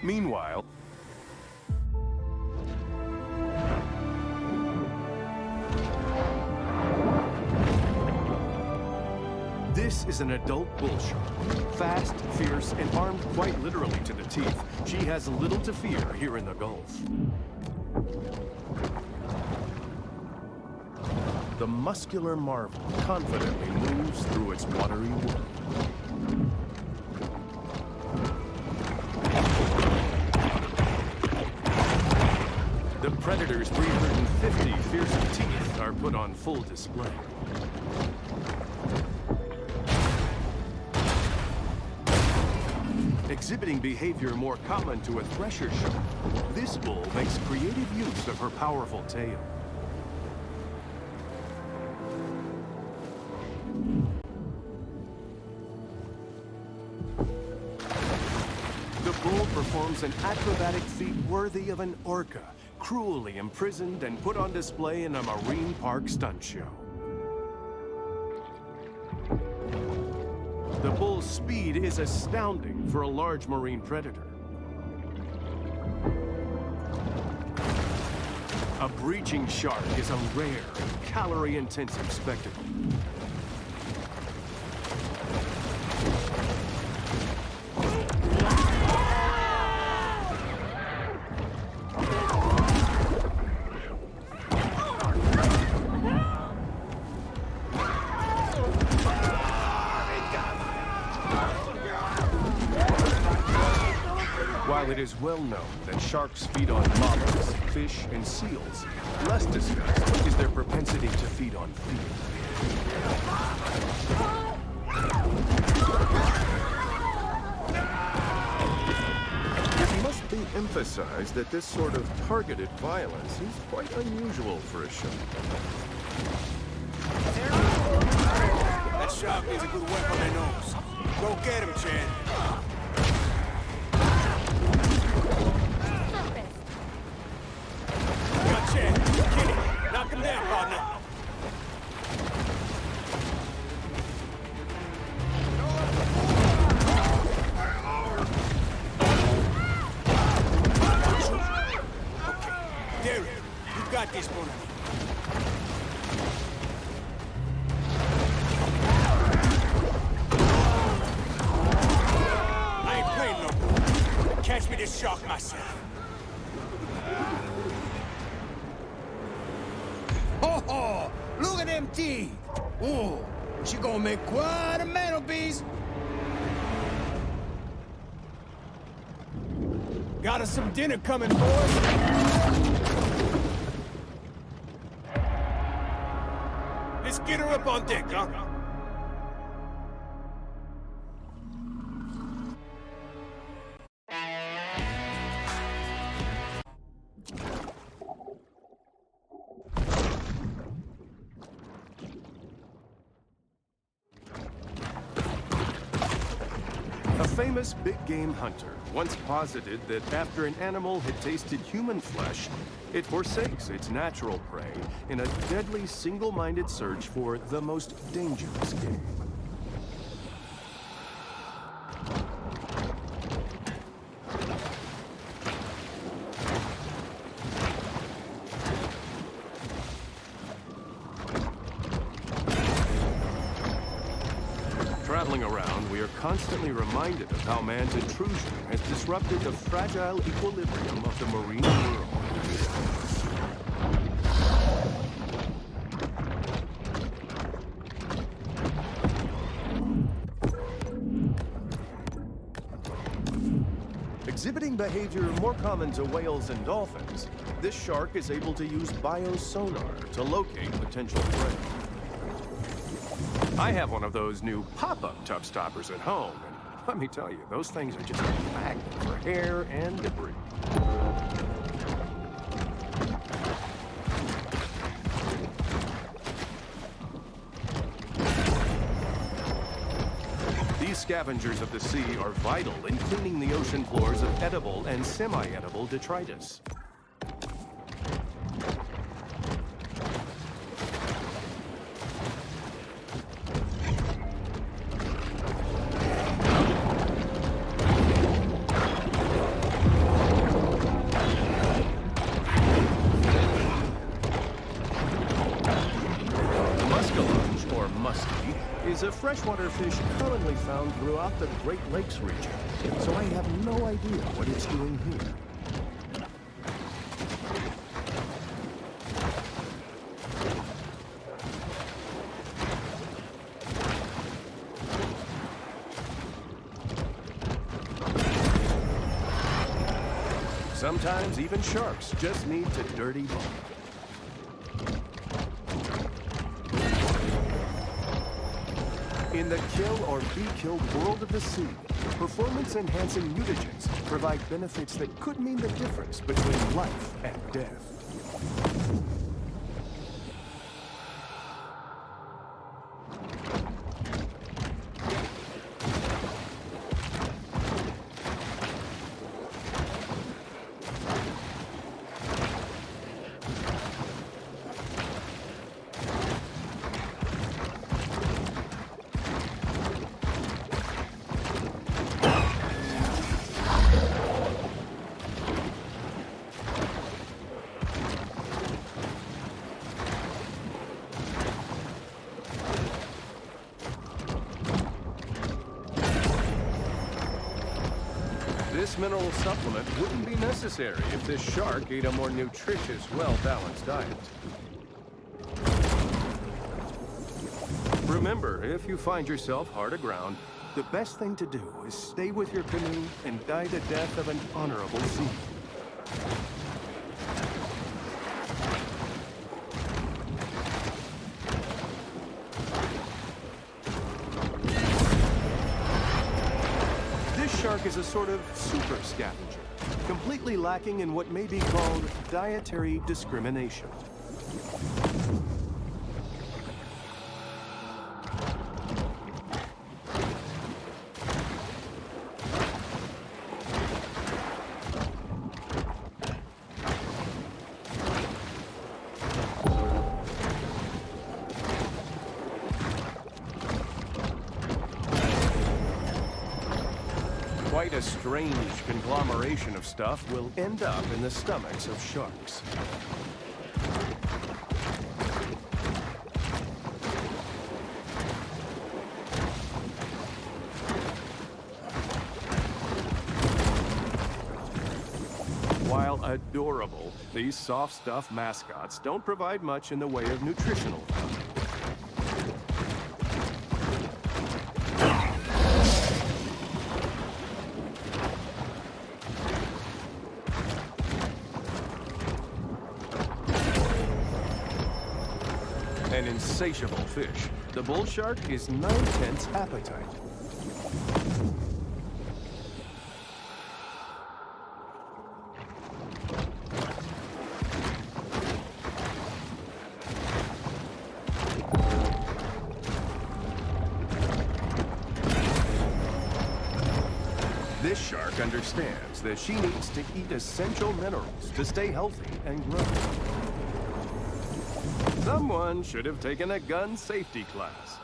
Meanwhile, this is an adult bull shark. Fast, fierce, and armed quite literally to the teeth. She has little to fear here in the Gulf. The muscular marvel confidently moves through its watery world. The predator's 350 fearsome teeth are put on full display. Exhibiting behavior more common to a thresher shark, this bull makes creative use of her powerful tail. The bull performs an acrobatic feat worthy of an orca, cruelly imprisoned and put on display in a marine park stunt show. The bull's speed is astounding for a large marine predator. A breaching shark is a rare and calorie-intensive spectacle. While it is well known that sharks feed on mollusks, fish, and seals, less discussed is their propensity to feed on fear. It must be emphasized that this sort of targeted violence is quite unusual for a shark. That shark needs a good whack on their nose. Go get him, Chad. Knock him down, partner. Okay, Derek, you got this one. I ain't playing no more. Catch me this shark myself. Oh, look at them teeth. Oh, she gonna make quite a mantelpiece. Got us some dinner coming, boys. Let's get her up on deck, huh? A famous big-game hunter once posited that after an animal had tasted human flesh, it forsakes its natural prey in a deadly single-minded search for the most dangerous game. Traveling around, we are constantly reminded of how man's intrusion has disrupted the fragile equilibrium of the marine world. Exhibiting behavior more common to whales and dolphins, this shark is able to use biosonar to locate potential prey. I have one of those new pop-up tub stoppers at home, and let me tell you, those things are just a magnet for hair and debris. These scavengers of the sea are vital in cleaning the ocean floors of edible and semi-edible detritus. is a freshwater fish commonly found throughout the Great Lakes region, so I have no idea what it's doing here. Sometimes even sharks just need to dirty bone. In the kill or be killed world of the sea, performance-enhancing mutagens provide benefits that could mean the difference between life and death. This mineral supplement wouldn't be necessary if this shark ate a more nutritious, well-balanced diet. Remember, if you find yourself hard aground, the best thing to do is stay with your canoe and die the death of an honorable sea. Shark is a sort of super scavenger, completely lacking in what may be called dietary discrimination. Quite a strange conglomeration of stuff will end up in the stomachs of sharks. While adorable, these soft stuff mascots don't provide much in the way of nutritional value. An insatiable fish, the bull shark is 9/10 appetite. This shark understands that she needs to eat essential minerals to stay healthy and grow. Someone should have taken a gun safety class.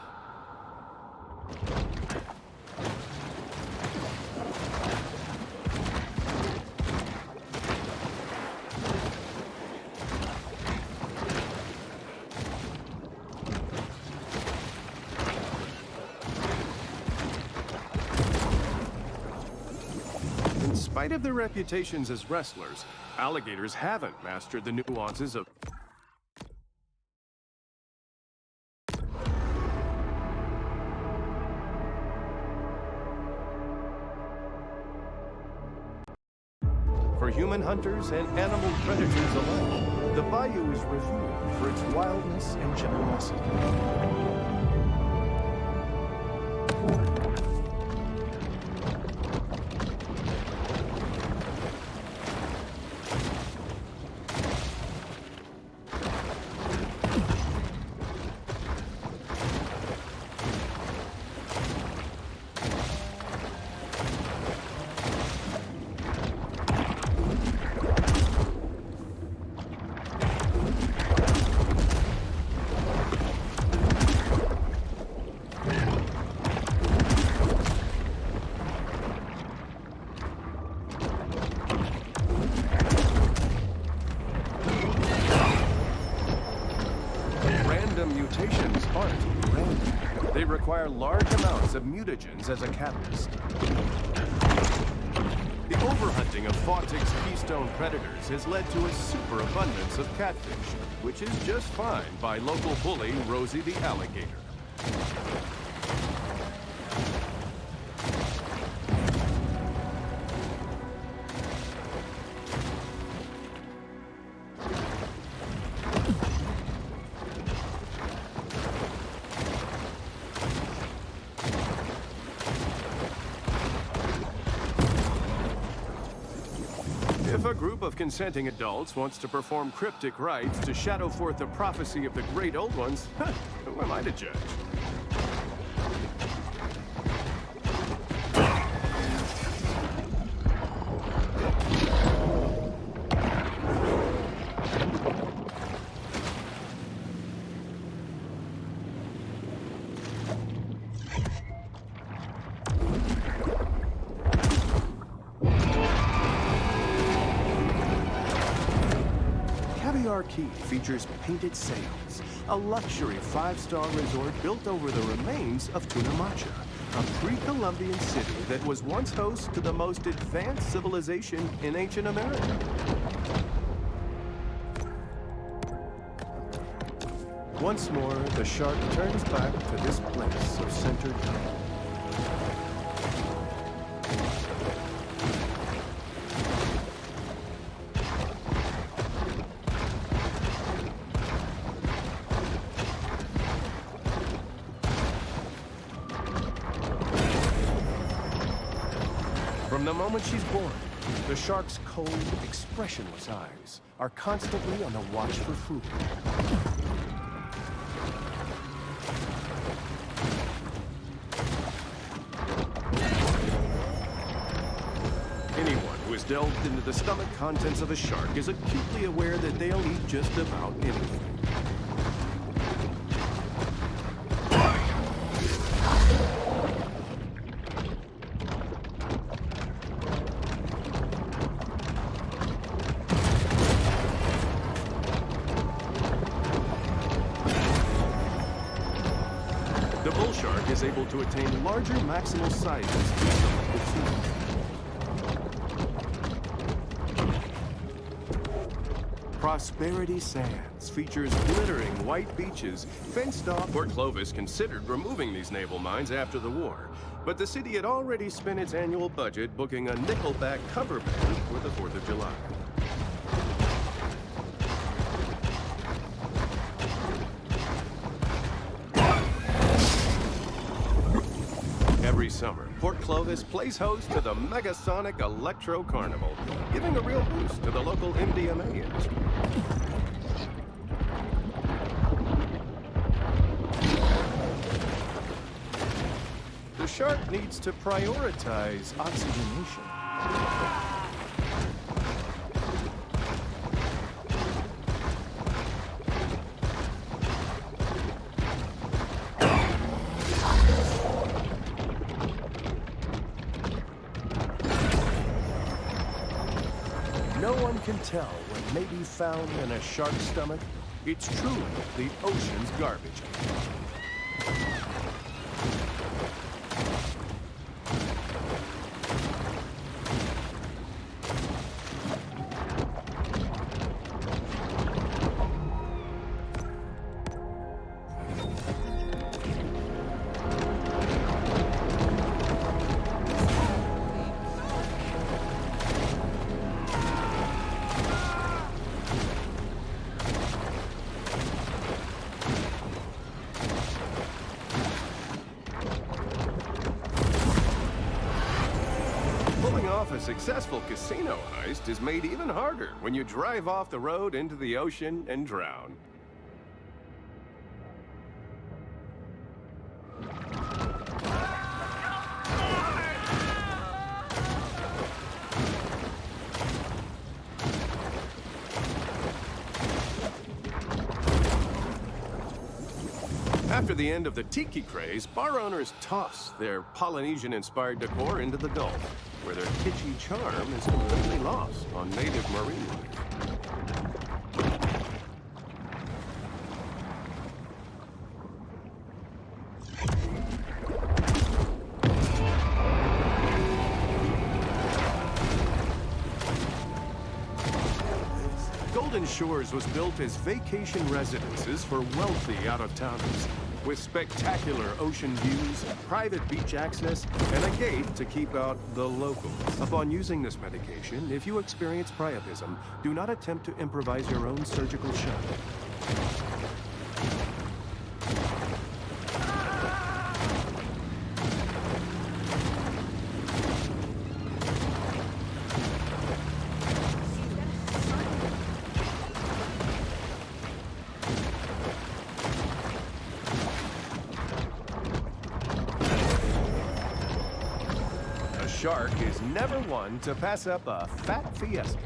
In spite of their reputations as wrestlers, alligators haven't mastered the nuances of For human hunters and animal predators alike, the bayou is revered for its wildness and generosity. They require large amounts of mutagens as a catalyst. The overhunting of Fawtick's keystone predators has led to a superabundance of catfish, which is just fine by local bully Rosie the alligator. If a group of consenting adults wants to perform cryptic rites to shadow forth the prophecy of the great old ones, who am I to judge? Caviar Key features Painted Sails, a luxury 5-star resort built over the remains of Tunamacha, a pre-Columbian city that was once host to the most advanced civilization in ancient America. Once more, the shark turns back to this place of centered calm. From the moment she's born, the shark's cold, expressionless eyes are constantly on the watch for food. Anyone who has delved into the stomach contents of a shark is acutely aware that they'll eat just about anything. The bull shark is able to attain larger maximal sizes with food. Prosperity Sands features glittering white beaches fenced off. Port Clovis considered removing these naval mines after the war, but the city had already spent its annual budget booking a nickelback cover band for the 4th of July. Every summer, Port Clovis plays host to the Megasonic Electro Carnival, giving a real boost to the local MDMA industry. The shark needs to prioritize oxygenation. No one can tell what may be found in a shark's stomach. It's truly the ocean's garbage can. Pulling off a successful casino heist is made even harder when you drive off the road into the ocean and drown. After the end of the tiki craze, bar owners toss their Polynesian-inspired decor into the Gulf, where their kitschy charm is completely lost on native marine life. Golden Shores was built as vacation residences for wealthy out-of-towners, with spectacular ocean views, private beach access, and a gate to keep out the locals. Upon using this medication, if you experience priapism, do not attempt to improvise your own surgical shot. Shark is never one to pass up a fat fiesta.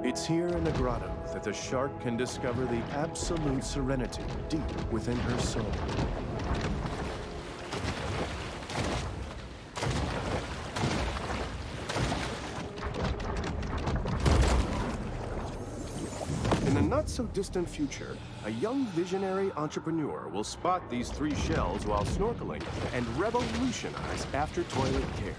It's here in the grotto that the shark can discover the absolute serenity deep within her soul. In the not-so-distant future, a young visionary entrepreneur will spot these 3 shells while snorkeling and revolutionize after-toilet care.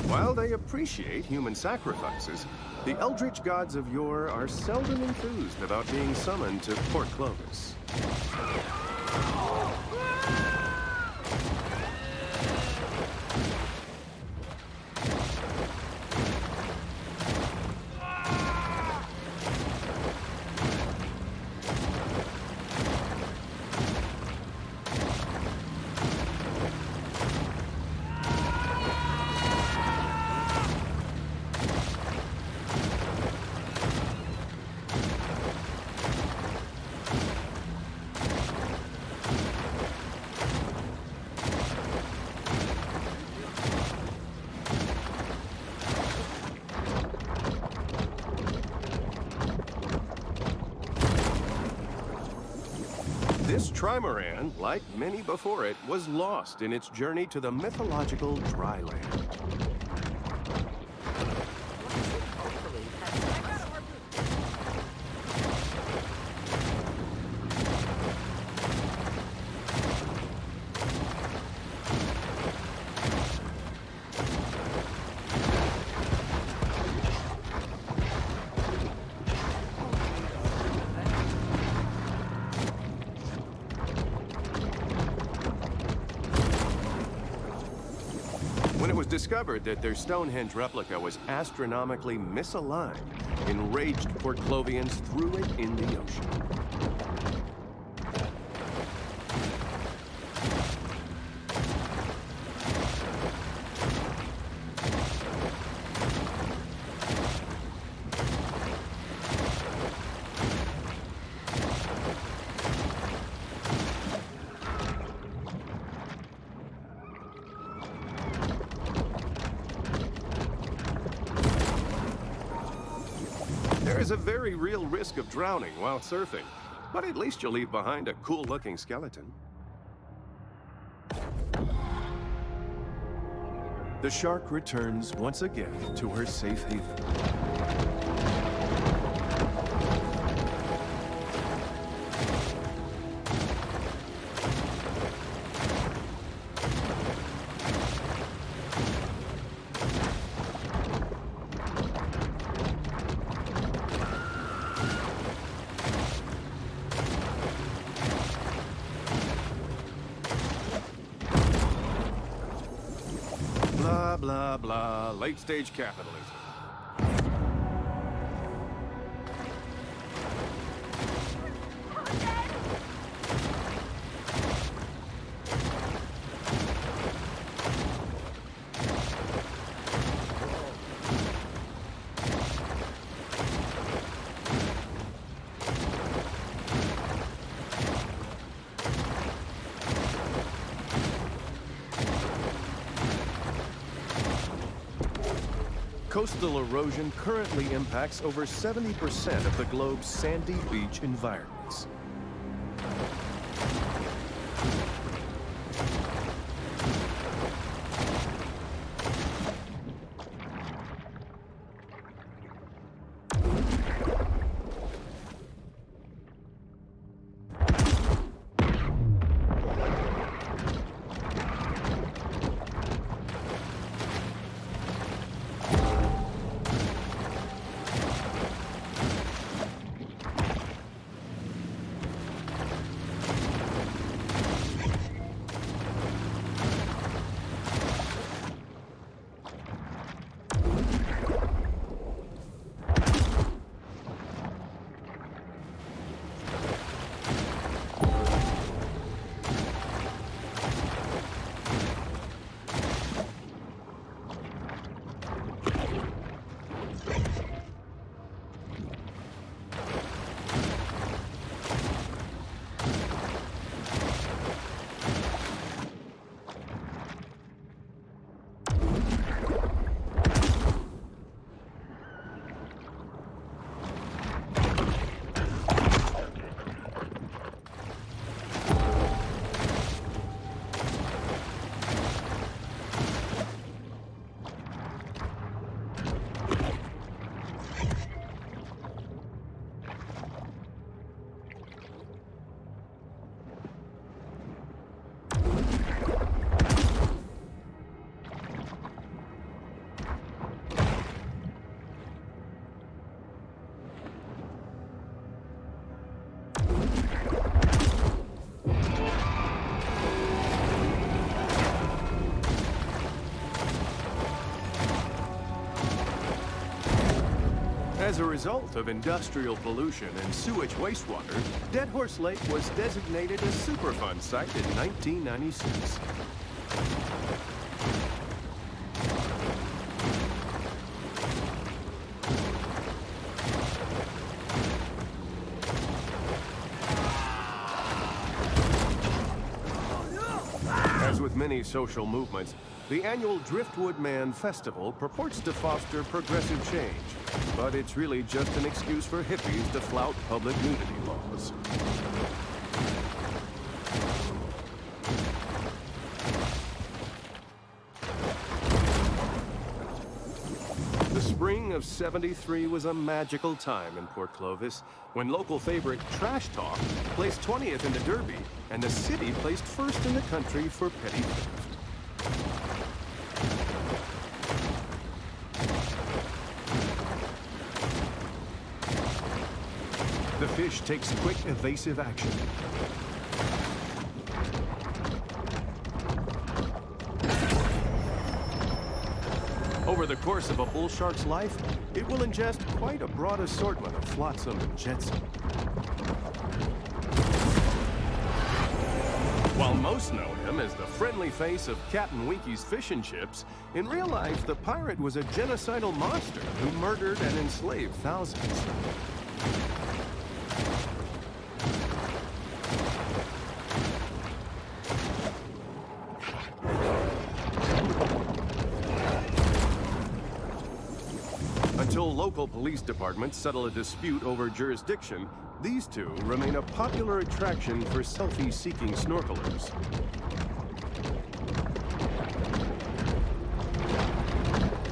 While they appreciate human sacrifices, the eldritch gods of yore are seldom enthused about being summoned to Port Clovis. This trimaran, like many before it, was lost in its journey to the mythological dry land. When it was discovered that their Stonehenge replica was astronomically misaligned, enraged Port Clovians threw it in the ocean. There is a very real risk of drowning while surfing, but at least you'll leave behind a cool-looking skeleton. The shark returns once again to her safe haven. Blah, blah, blah. Late-stage capitalism. Coastal erosion currently impacts over 70% of the globe's sandy beach environments. As a result of industrial pollution and sewage wastewater, Dead Horse Lake was designated a Superfund site in 1996. As with many social movements, the annual Driftwood Man Festival purports to foster progressive change, but it's really just an excuse for hippies to flout public nudity laws. The spring of '73 was a magical time in Port Clovis, when local favorite Trash Talk placed 20th in the Derby, and the city placed first in the country for petty theft. The fish takes quick, evasive action. Over the course of a bull shark's life, it will ingest quite a broad assortment of flotsam and jetsam. While most know him as the friendly face of Captain Winky's Fish and Chips, in real life, the pirate was a genocidal monster who murdered and enslaved thousands. Until local police departments settle a dispute over jurisdiction, these two remain a popular attraction for selfie-seeking snorkelers.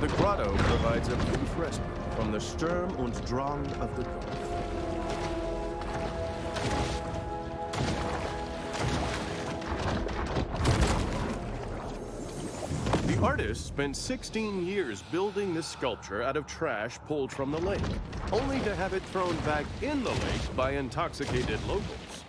The grotto provides a brief respite from the Sturm und Drang of the Gulf. The artist spent 16 years building this sculpture out of trash pulled from the lake, only to have it thrown back in the lake by intoxicated locals.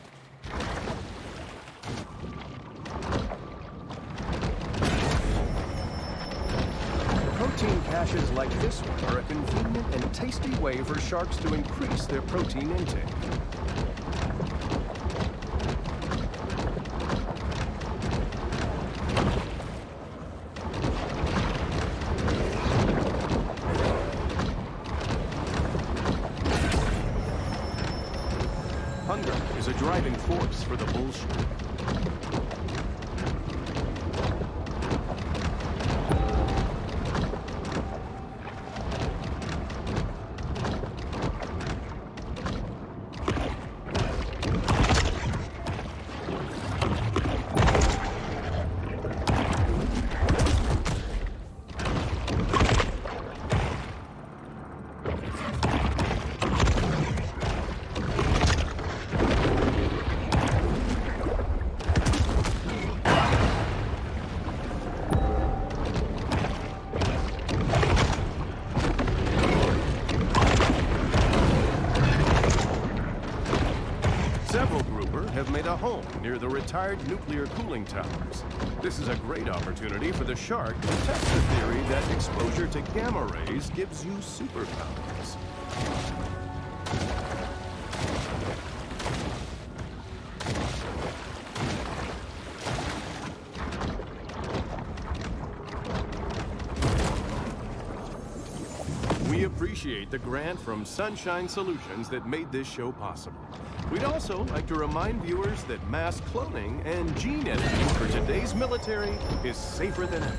Protein caches like this one are a convenient and tasty way for sharks to increase their protein intake. Hunger is a driving force for the bull shark. Have made a home near the retired nuclear cooling towers. This is a great opportunity for the shark to test the theory that exposure to gamma rays gives you superpowers. We appreciate the grant from Sunshine Solutions that made this show possible. We'd also like to remind viewers that mass cloning and gene editing for today's military is safer than ever.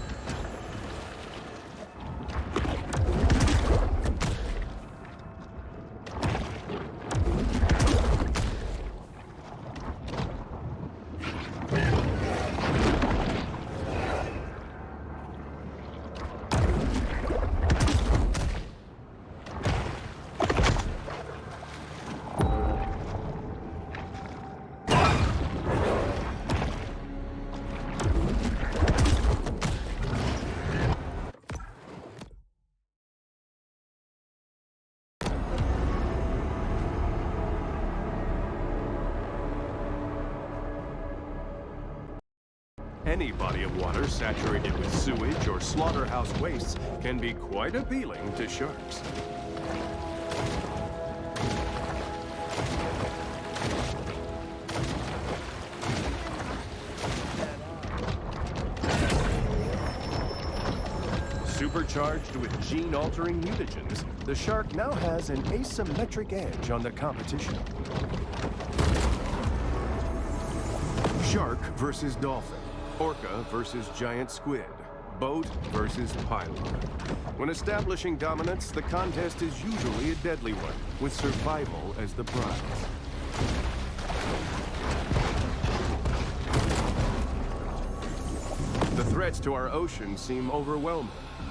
Any body of water saturated with sewage or slaughterhouse wastes can be quite appealing to sharks. Supercharged with gene-altering mutagens, the shark now has an asymmetric edge on the competition. Shark versus dolphin. Orca versus giant squid. Boat versus pylon. When establishing dominance, the contest is usually a deadly one, with survival as the prize. The threats to our ocean seem overwhelming,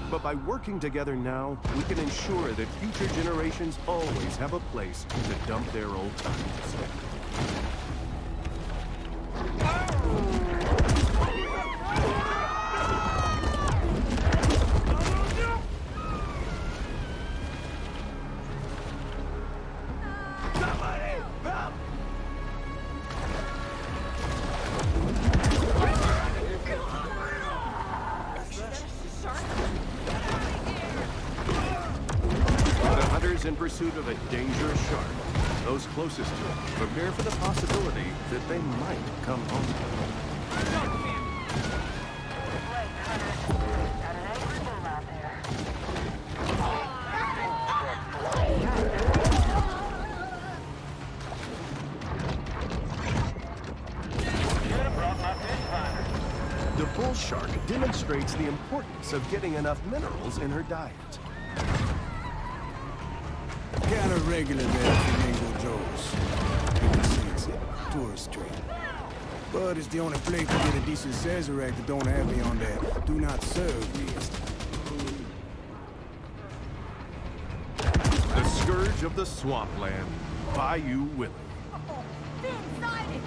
but by working together now, we can ensure that future generations always have a place to dump their old times. In pursuit of a dangerous shark, those closest to it prepare for the possibility that they might come home. The bull shark demonstrates the importance of getting enough minerals in her diet. Kinda regular there at Flamingo Joe's. Tourist trade. But it's the only place to get a decent Sazerac that don't have me on that do not serve list. The scourge of the swampland, Bayou Willie. Oh, thin-sided!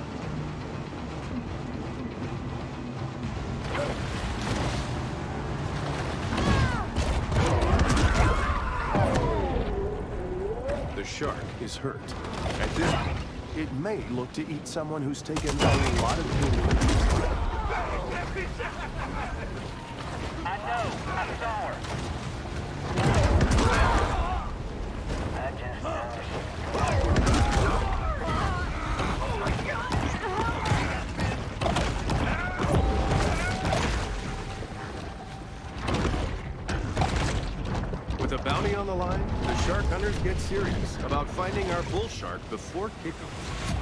The shark is hurt. At this point, it may look to eat someone who's taken a lot of damage. I know. I saw her. I just With a bounty on the line, the shark hunters get serious about finding our bull shark before kickoff.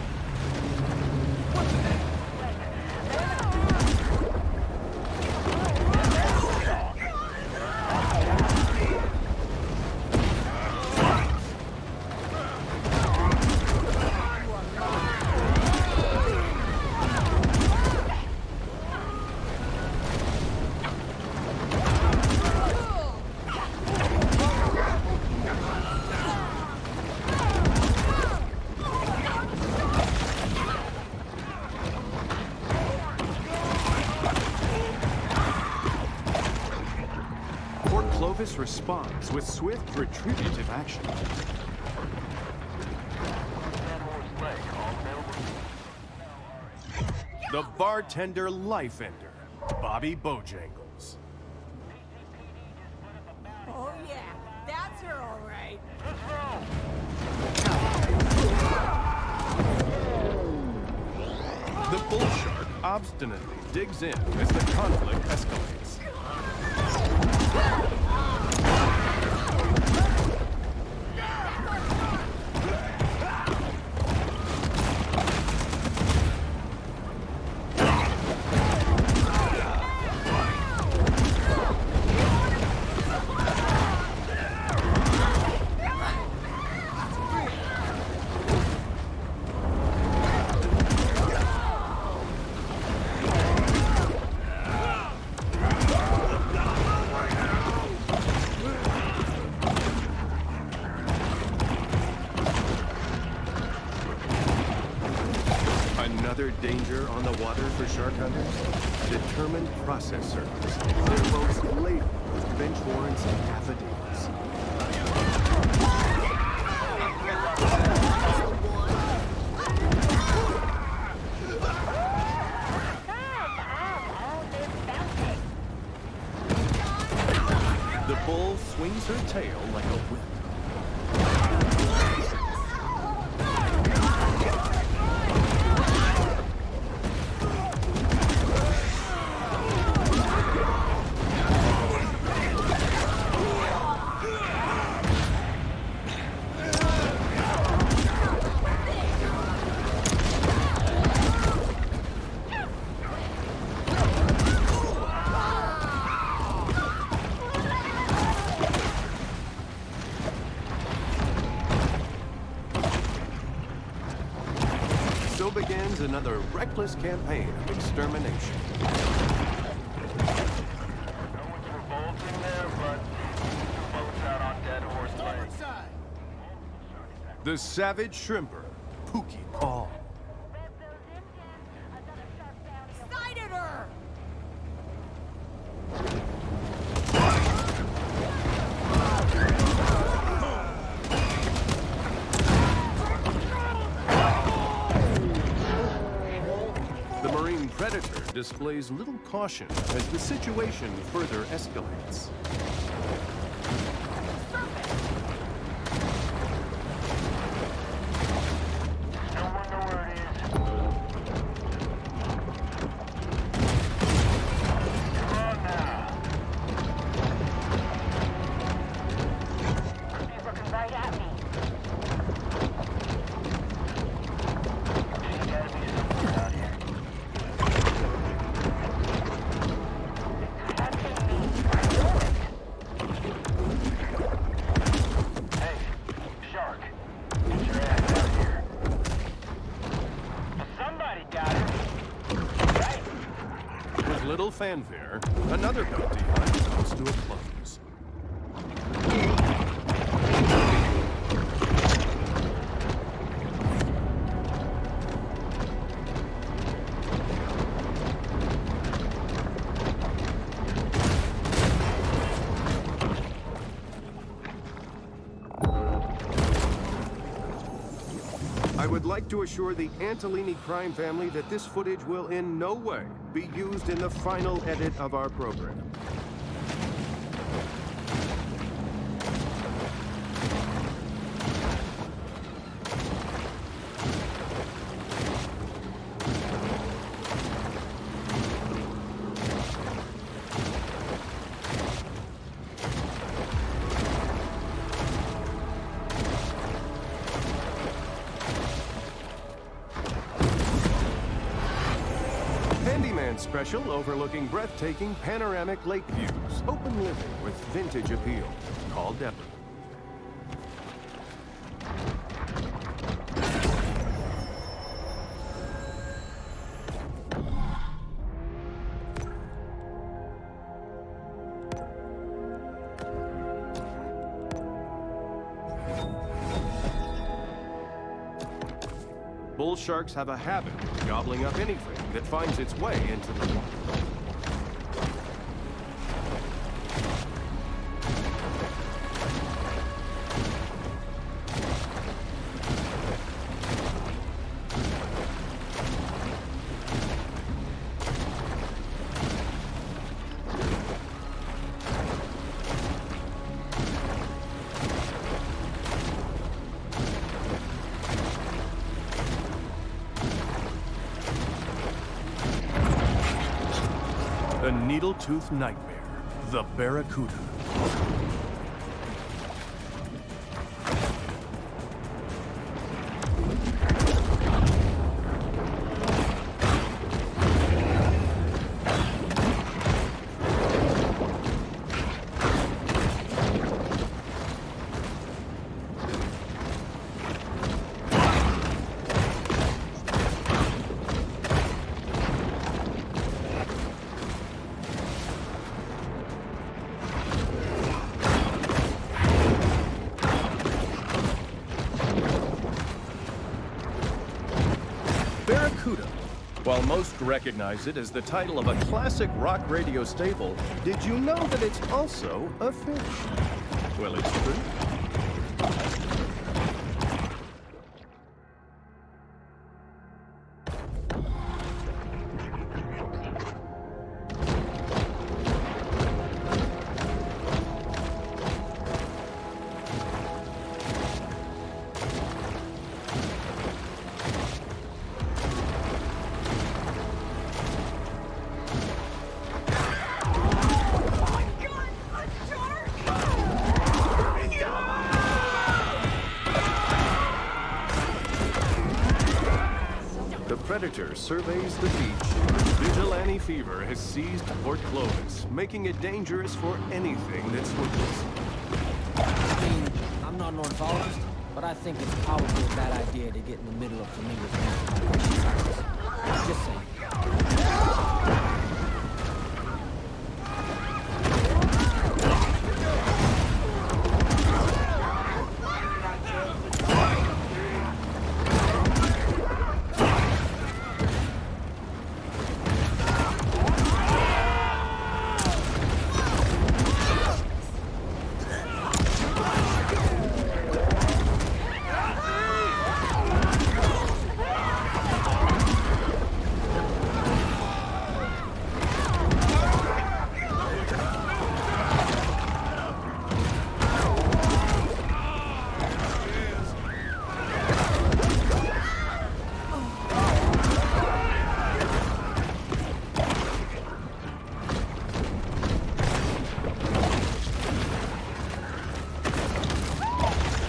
surface responds with swift retributive action. The bartender life ender, Bobby Bojangles. Oh yeah, that's her all right. The bull shark obstinately digs in as the conflict escalates. Another danger on the water for shark hunters? Determined processors. Their boats laden with bench warrants and affidavits. The bull swings her tail like a whip. So begins another reckless campaign of extermination. No one's revolting there, but boats out on dead horse lake. The savage shrimper, Pookie Paul. Sighted her! The marine predator displays little caution as the situation further escalates. No one know where it is. Come on now. He's looking right at me. There's gotta be something out here. Touching me. I know it. Hey, shark. Get your ass out here. Somebody got it. Right. With little fanfare, another bounty hunt comes to a close. I would like to assure the Antolini crime family that this footage will in no way be used in the final edit of our program. Handyman special overlooking breathtaking panoramic lake views. Open living with vintage appeal. Call Deborah. Bull sharks have a habit of gobbling up anything that finds its way into the water. needle-toothed nightmare, the Barracuda. Barracuda. While most recognize it as the title of a classic rock radio staple, did you know that it's also a fish? Well, it's true. The Predator surveys the beach. Vigilante fever has seized Port Clovis, making it dangerous for anything that swims. I mean, I'm not an ornithologist, but I think it's probably a bad idea to get in the middle of flamingos' migration. Just saying.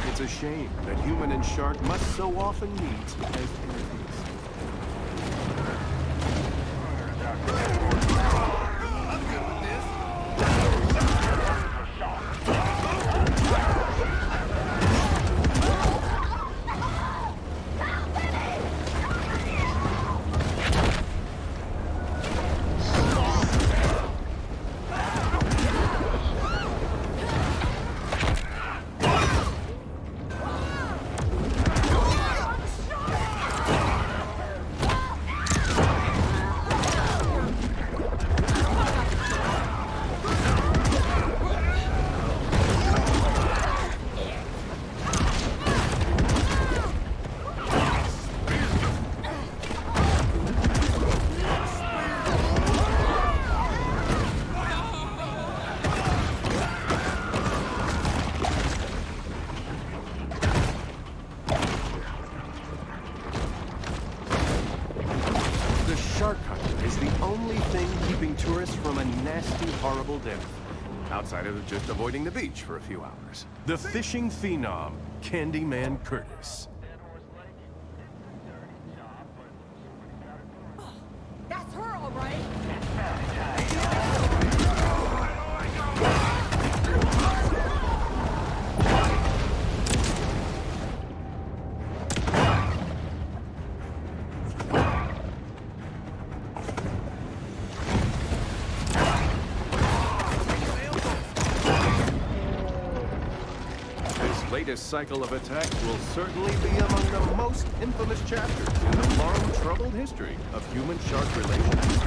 It's a shame that human and shark must so often meet as enemies. Shark hunter is the only thing keeping tourists from a nasty, horrible death, outside of just avoiding the beach for a few hours. The fishing phenom, Candyman Curtis. That's her, all right. Latest cycle of attack will certainly be among the most infamous chapters in the long, troubled history of human-shark relations.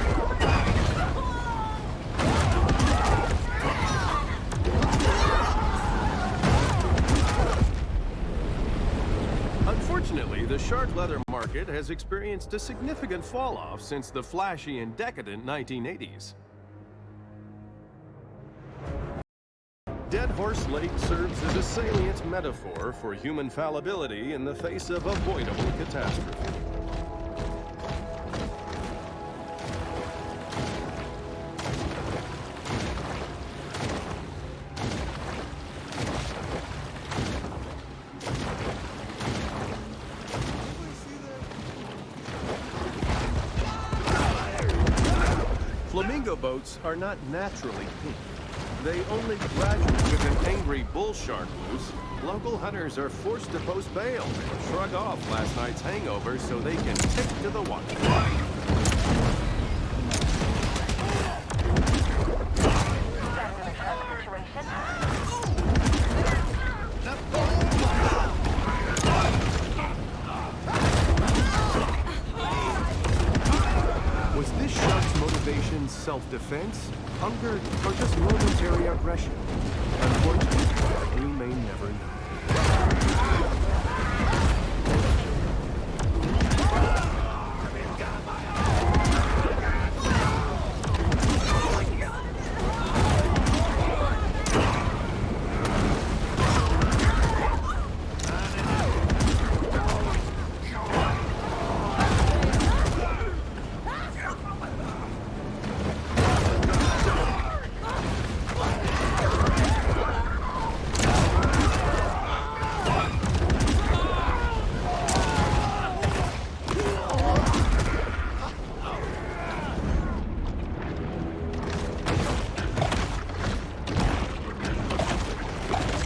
Unfortunately, the shark leather market has experienced a significant fall-off since the flashy and decadent 1980s. Dead Horse Lake serves as a salient metaphor for human fallibility in the face of avoidable catastrophe. flamingo boats are not naturally pink. They only gradually, with an angry bull shark loose, local hunters are forced to post bail and shrug off last night's hangover so they can stick to the water. Was this shark's motivation self-defense, hunger, or just momentary aggression? Unfortunately, we may never know.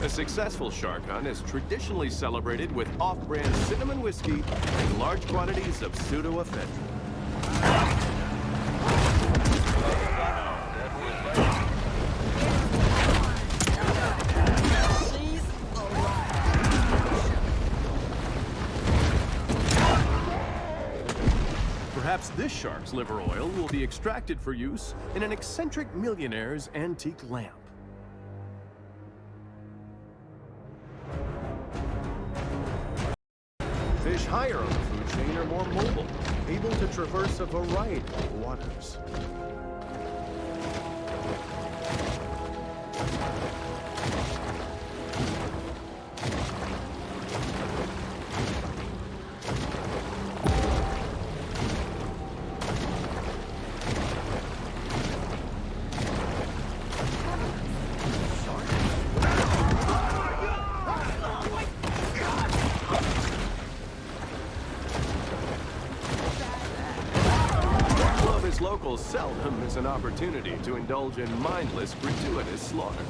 A successful shark hunt is traditionally celebrated with off-brand cinnamon whiskey and large quantities of pseudoephedrine. Perhaps this shark's liver oil will be extracted for use in an eccentric millionaire's antique lamp. Fish higher on the food chain are more mobile, able to traverse a variety of waters. Locals seldom miss an opportunity to indulge in mindless, gratuitous slaughter.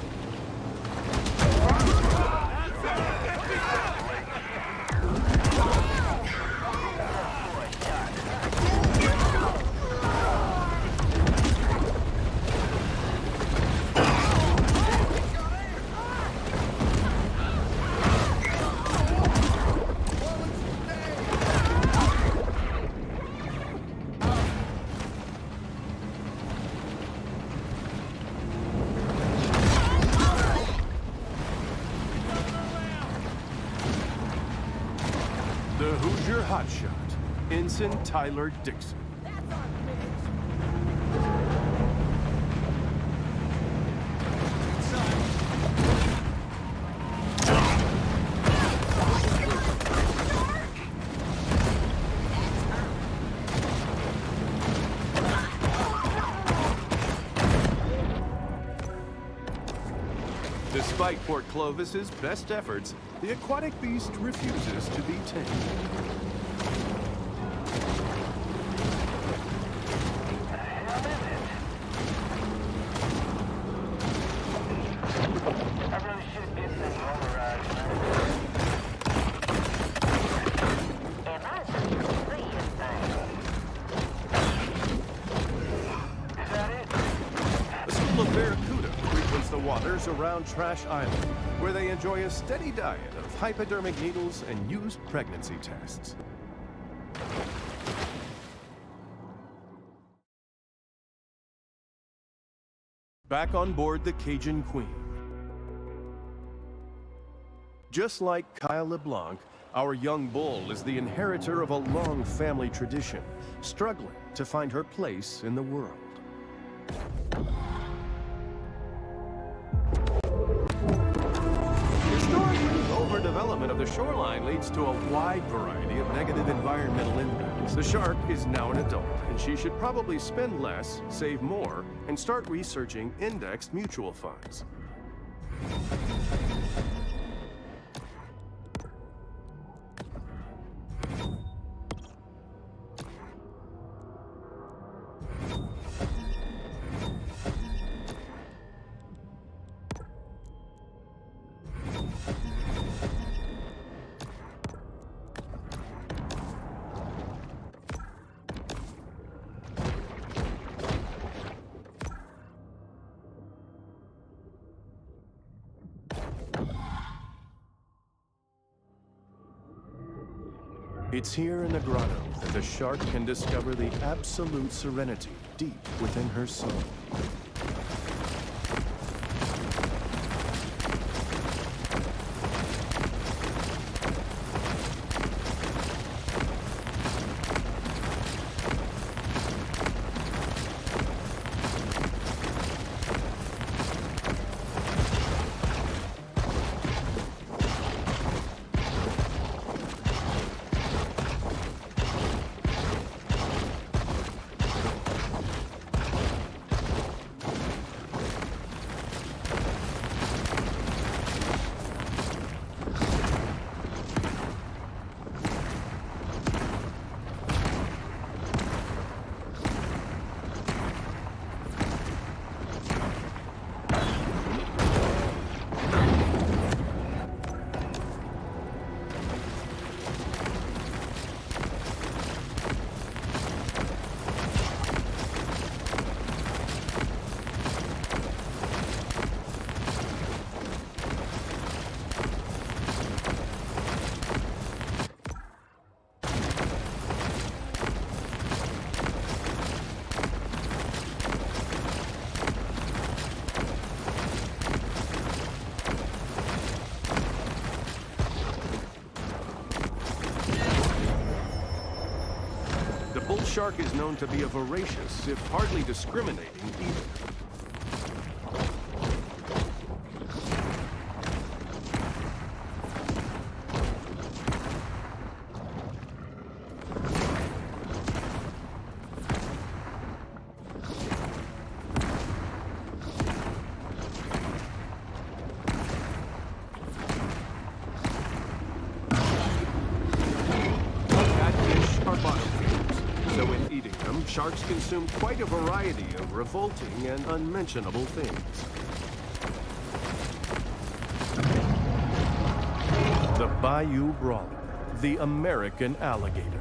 The Hoosier hotshot, Ensign Tyler Dixon. That's our bitch. Despite Port Clovis's best efforts, the aquatic beast refuses to be tamed. A school of barracuda frequents the waters around Trash Island, where they enjoy a steady diet of hypodermic needles and used pregnancy tests. Back on board the Cajun Queen. Just like Kyle LeBlanc, our young bull is the inheritor of a long family tradition, struggling to find her place in the world. Historically, overdevelopment of the shoreline leads to a wide variety of negative environmental impacts. The shark is now an adult, and she should probably spend less, save more, and start researching indexed mutual funds. It's here in the grotto that the shark can discover the absolute serenity deep within her soul. The bull shark is known to be a voracious, if hardly discriminating, eater. Sharks consume quite a variety of revolting and unmentionable things. The Bayou Brawler, the American alligator.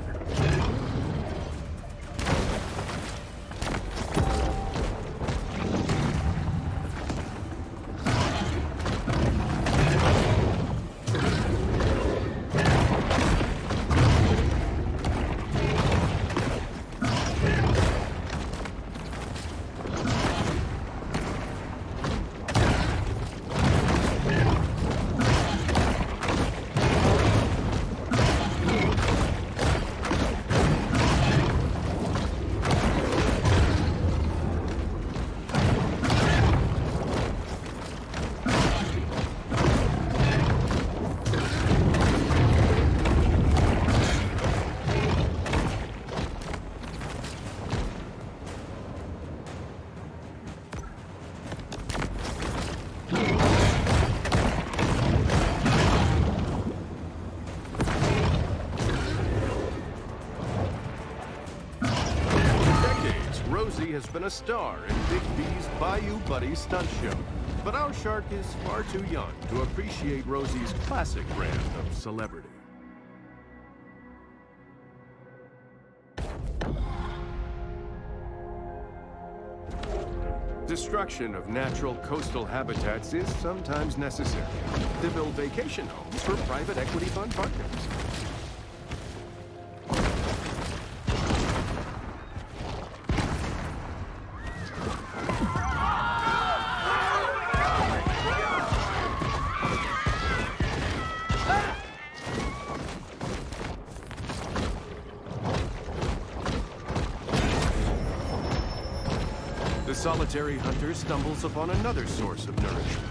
Rosie has been a star in Big B's Bayou Buddy stunt show. But our shark is far too young to appreciate Rosie's classic brand of celebrity. Destruction of natural coastal habitats is sometimes necessary to build vacation homes for private equity fund partners. The solitary hunter stumbles upon another source of nourishment.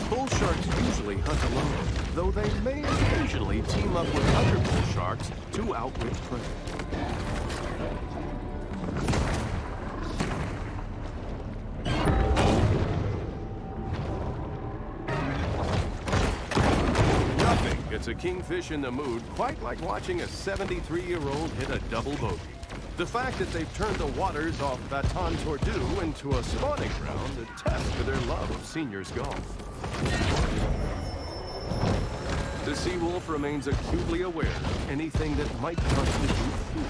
Bull sharks usually hunt alone, though they may occasionally team up with other bull sharks to outwit prey. Nothing gets a kingfish in the mood quite like watching a 73-year-old hit a double bogey. The fact that they've turned the waters off Baton Tordu into a spawning ground attests to their love of seniors golf. The Seawolf remains acutely aware of anything that might constitute food.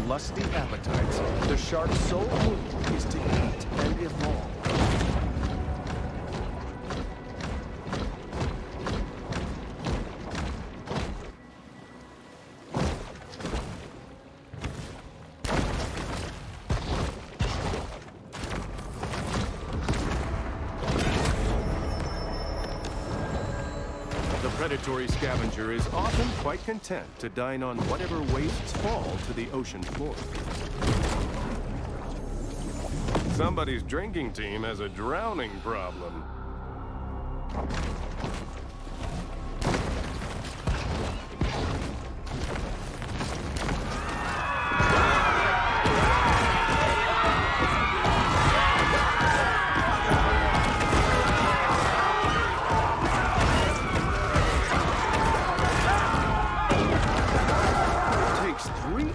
Lusty appetites, the shark's sole need is to eat and evolve. The predatory scavenger is often quite content to dine on whatever wastes fall to the ocean floor. Somebody's drinking team has a drowning problem.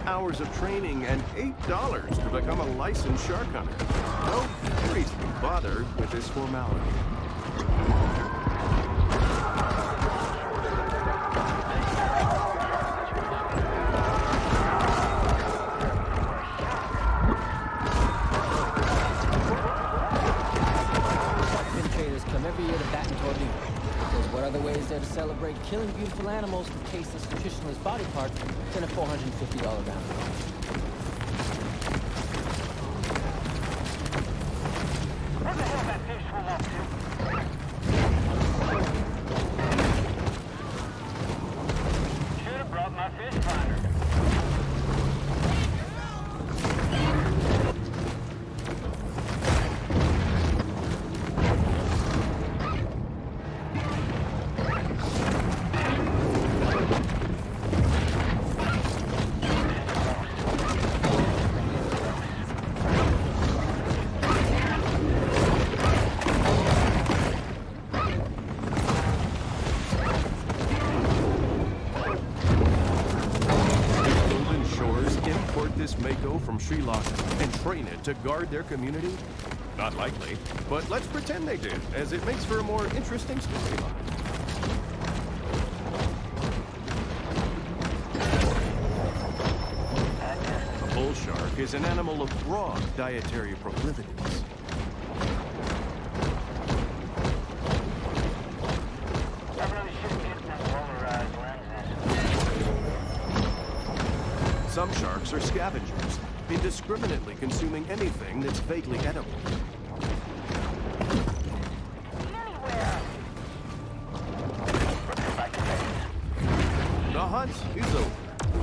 Hours of training and $8 to become a licensed shark hunter. No reason to bother with this formality. Traders come every year to Baton Tordu. Because what other way is there to celebrate killing beautiful animals for tasteless, nutritionless body parts than a $450 round? What the hell that fish swim up to? Should have brought my fish finder. This mako from Sri Lanka and train it to guard their community? Not likely, but let's pretend they did, as it makes for a more interesting storyline. A bull shark is an animal of broad dietary proclivities. Some sharks are scavengers, indiscriminately consuming anything that's vaguely edible. The hunt is over,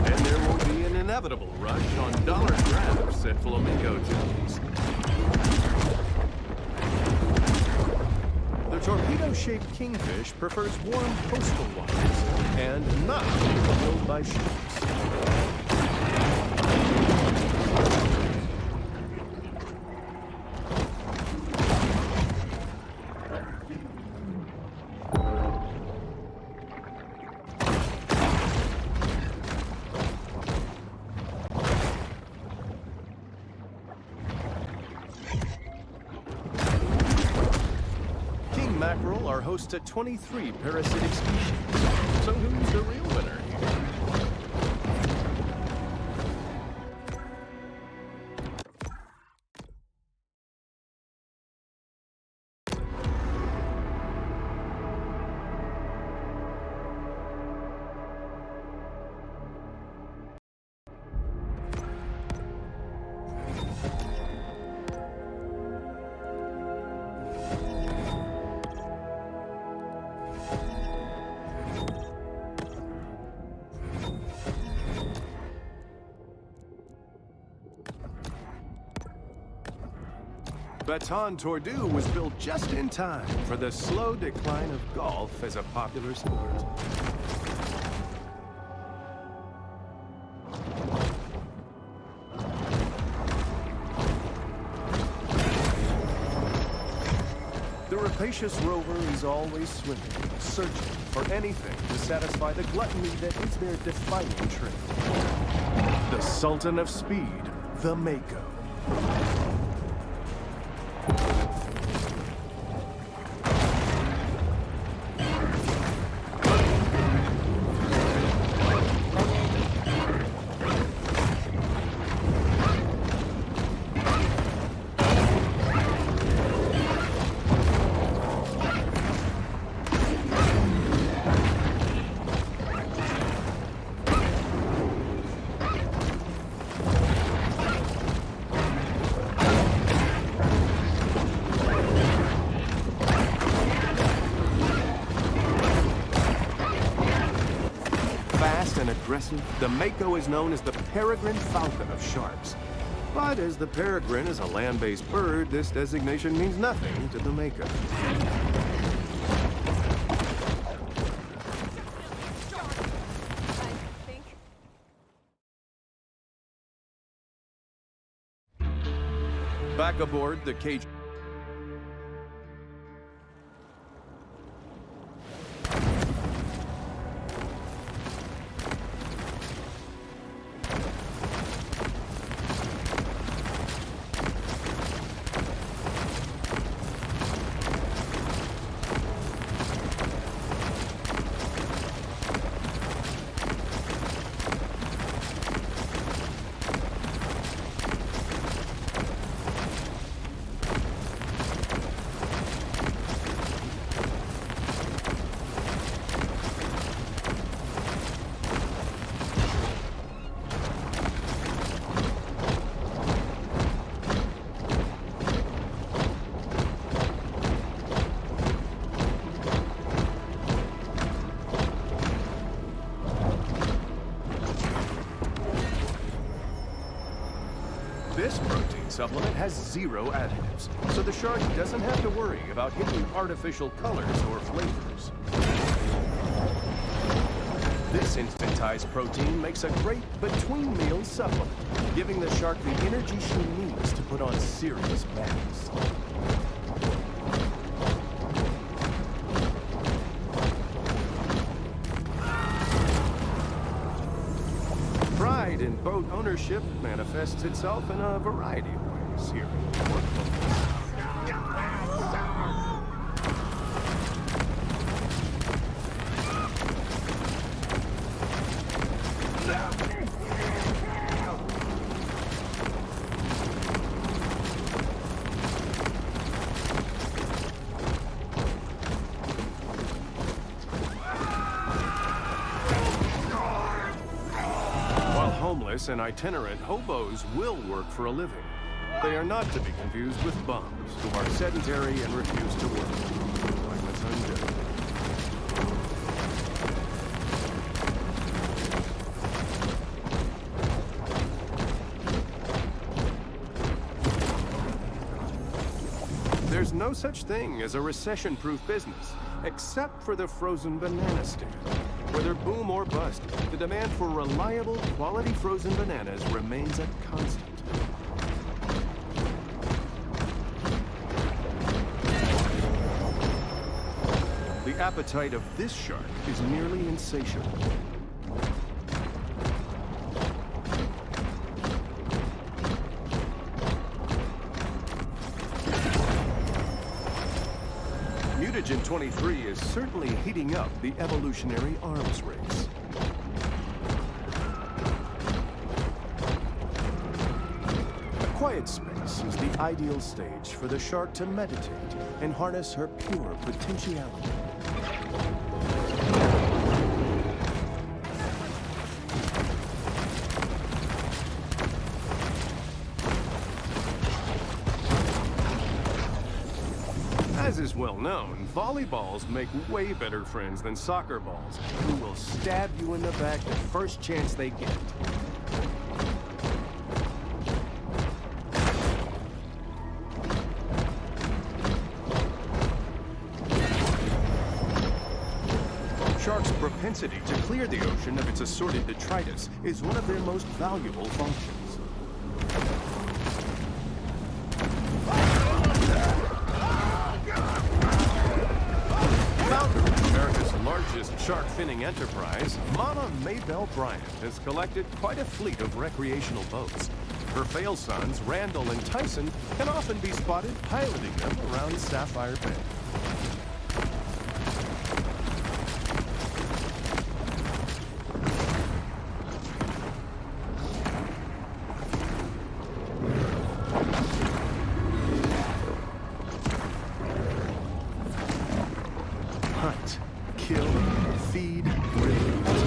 and there will be an inevitable rush on dollar grabs at flamingo tunes. The torpedo-shaped kingfish prefers warm coastal waters and not killed by sharks. Mackerel are host to 23 parasitic species. So who's the real winner here? Baton Tordu was built just in time for the slow decline of golf as a popular sport. The rapacious rover is always swimming, searching for anything to satisfy the gluttony that is their defining trait. The Sultan of Speed, the Mako. And aggressive, the Mako is known as the peregrine falcon of sharks. But as the peregrine is a land-based bird, this designation means nothing to the Mako. Back aboard the cage. This protein supplement has 0 additives, so the shark doesn't have to worry about hitting artificial colors or flavors. This instantized protein makes a great between-meal supplement, giving the shark the energy she needs to put on serious battles. Pride in boat ownership manifests itself in a variety of ways here in Port Columbus. Homeless and itinerant hobos will work for a living. They are not to be confused with bums, who are sedentary and refuse to work. Like undead. There's no such thing as a recession-proof business, except for the frozen banana stand. Whether boom or bust, the demand for reliable, quality frozen bananas remains a constant. The appetite of this shark is nearly insatiable. Mutagen 23 is certainly heating up the evolutionary arms race. A quiet space is the ideal stage for the shark to meditate and harness her pure potentiality. As is well known, volleyballs make way better friends than soccer balls, who will stab you in the back the first chance they get. density to clear the ocean of its assorted detritus is one of their most valuable functions. Founder of America's largest shark finning enterprise, Mama Maybelle Bryant has collected quite a fleet of recreational boats. Her fail sons, Randall and Tyson, can often be spotted piloting them around Sapphire Bay. Hunt, kill, feed, raise.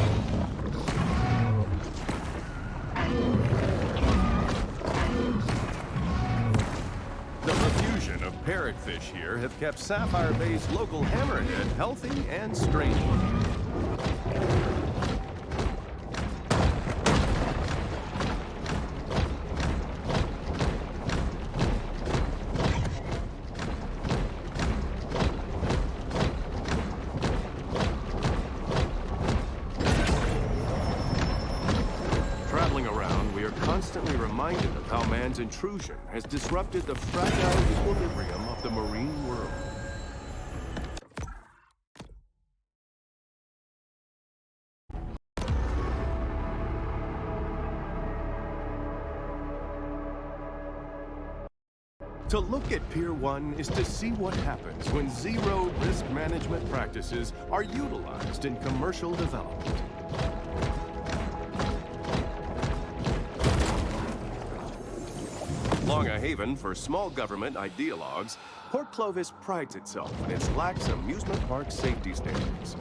The profusion of parrotfish here have kept Sapphire Bay's local hammerhead healthy and strange-looking. Traveling around, we are constantly reminded of how man's intrusion has disrupted the fragile equilibrium of the marine world. To look at Pier 1 is to see what happens when zero risk management practices are utilized in commercial development. Long a haven for small government ideologues, Port Clovis prides itself in its lax amusement park safety standards.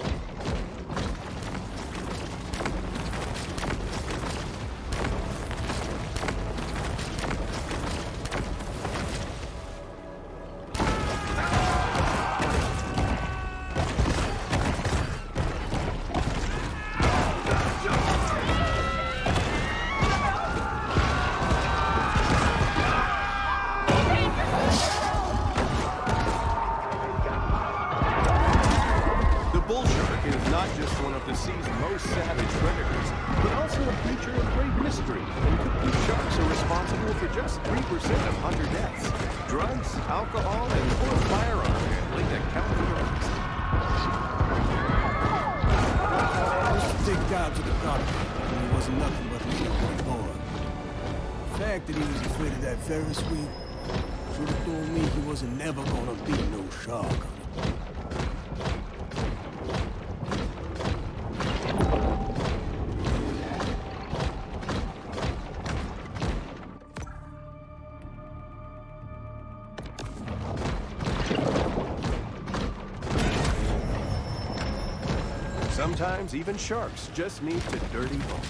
Not just one of the sea's most savage predators, but also a creature of great mystery, and complete sharks are responsible for just 3% of hunter deaths. Drugs, alcohol, and poor firearm handling account for the rest. Let's take God to the cockpit, and he wasn't nothing but a little boy. The fact that he was afraid of that Ferris wheel should have told me he wasn't never gonna be no shark hunter. Sometimes even sharks just need to dirty bone.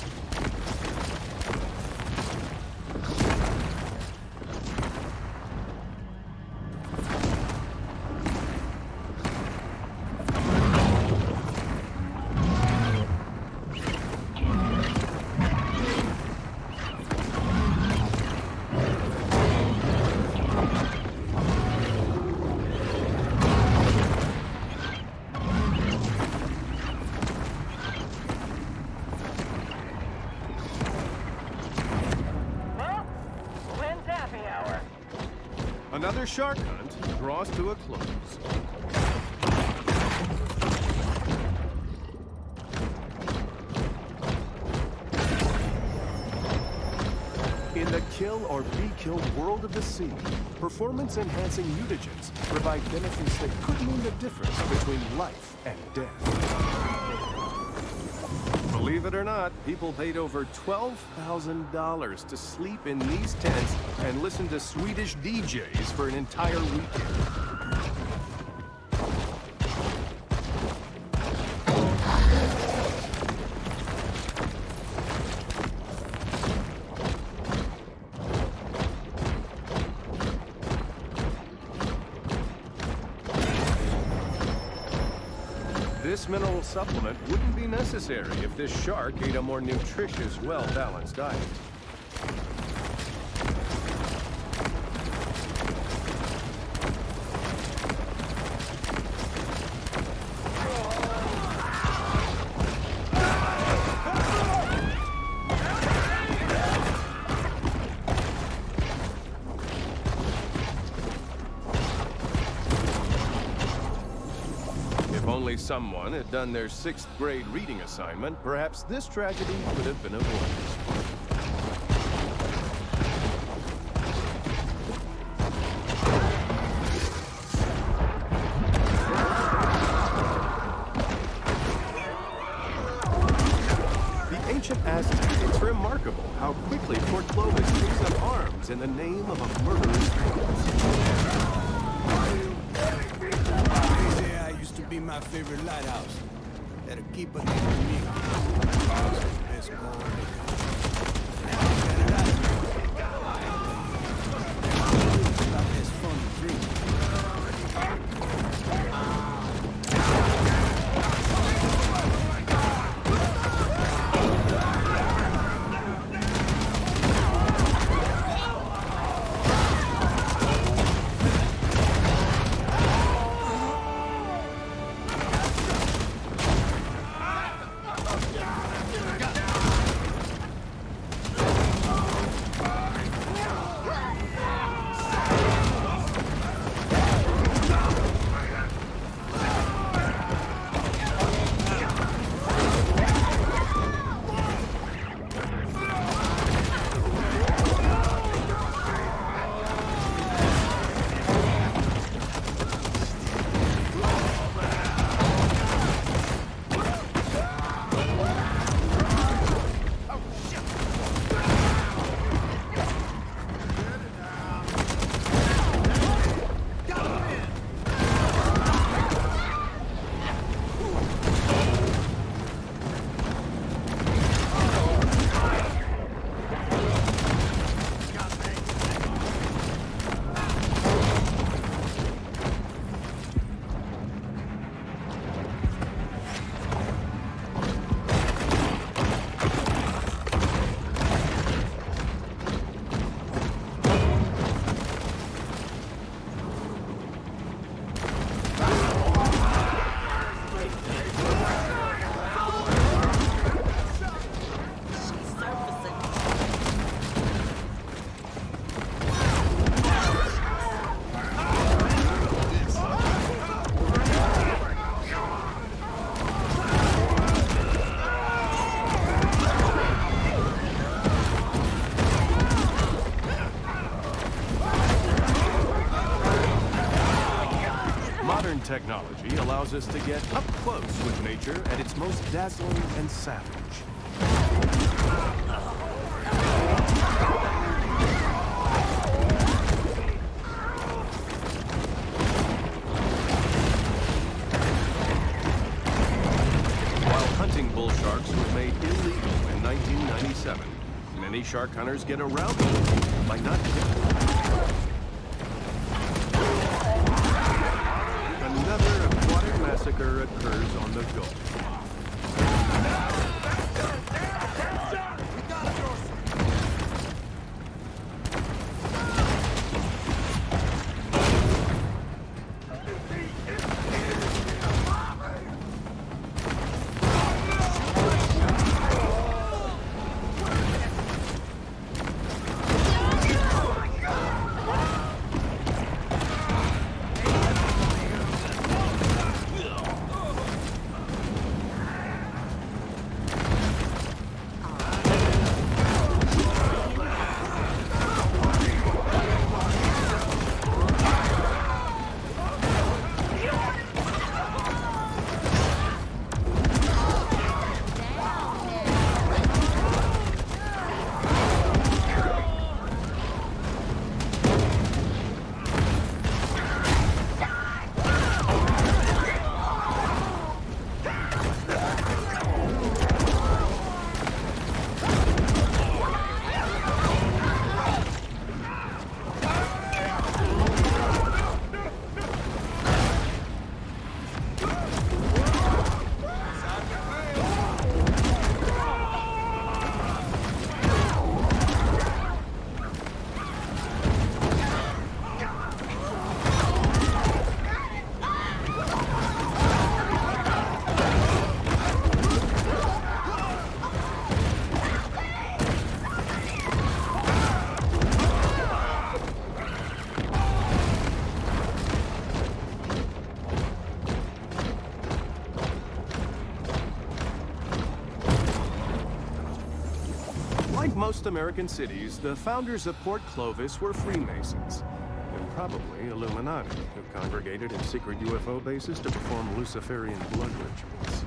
Another shark hunt draws to a close. In the kill or be killed world of the sea, performance-enhancing mutagens provide benefits that could mean the difference between life and death. Believe it or not, people paid over $12,000 to sleep in these tents and listen to Swedish DJs for an entire weekend. This mineral supplement wouldn't be necessary if this shark ate a more nutritious, well-balanced diet. only someone had done their 6th grade reading assignment, perhaps this tragedy could have been avoided. Ancient Aztec, it's remarkable how quickly Fort Clovis takes up arms in the name of a murderous cause. They say I used to be my favorite lighthouse. That'll keep a name for me. Best call. About this fun to drink. Technology allows us to get up close with nature at its most dazzling and savage. While hunting bull sharks was made illegal in 1997, many shark hunters get around them by not killing them. Another aquatic massacre occurs on the Gulf. most American cities, the founders of Port Clovis were Freemasons, and probably Illuminati, who congregated in secret UFO bases to perform Luciferian blood rituals.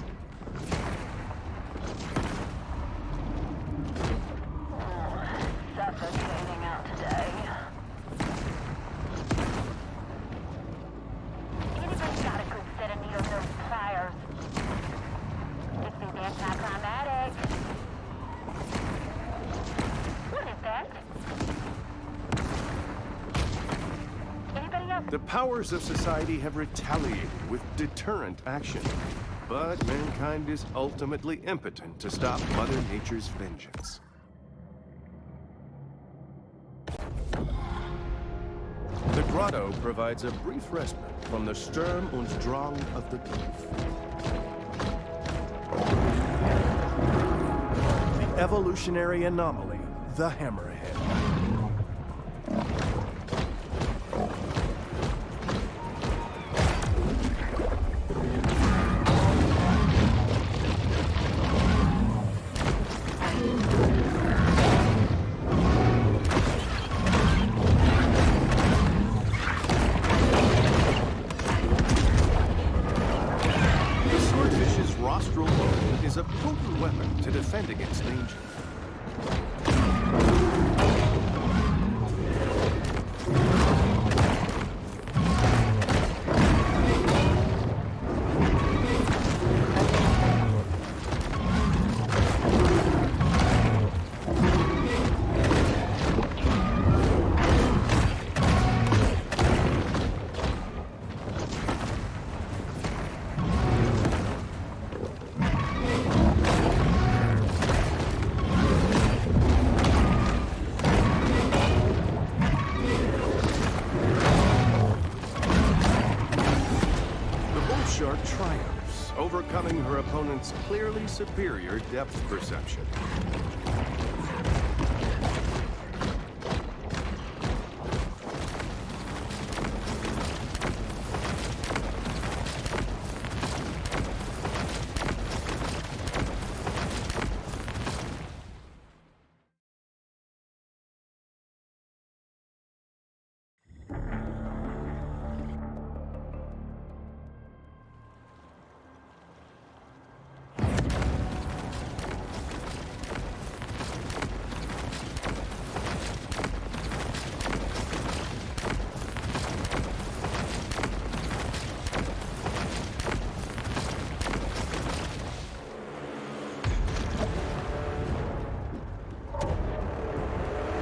Suffocating out today. Anybody got a good set of needles or pliers? This is anticlimactic. What is that? Anybody else? The powers of society have retaliated with deterrent action, but mankind is ultimately impotent to stop Mother Nature's vengeance. The grotto provides a brief respite from the Sturm und Drang of the Tief. The evolutionary anomaly, the hammerhead. Is a potent weapon to defend against danger. Shark triumphs, overcoming her opponent's clearly superior depth perception.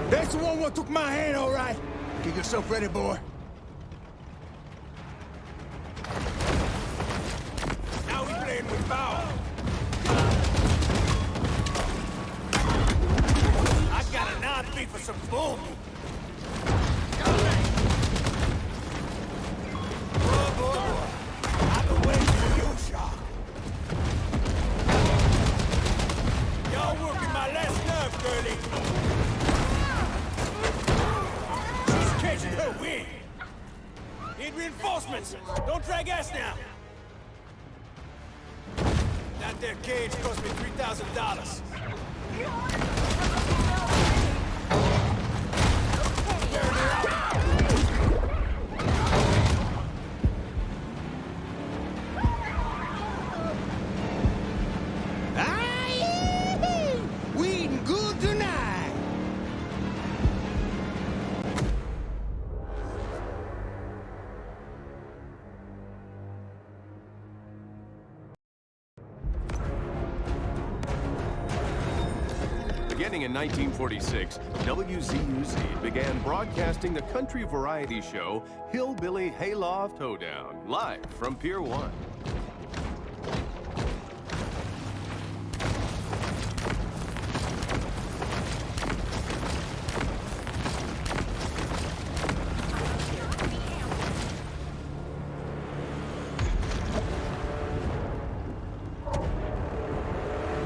That's the one what took my hand, all right. Get yourself ready, boy. Now we playing with power. I got an odd beat for some boom. Boy. I've been waiting for you, Shaw. Y'all working my last nerve, girlie. Catching her wind. Need reinforcements. Don't drag ass now. That there cage cost me $3,000. We eating good tonight. Beginning in 1946, WZUZ began broadcasting the country variety show Hillbilly Hayloft Hoedown, live from Pier 1.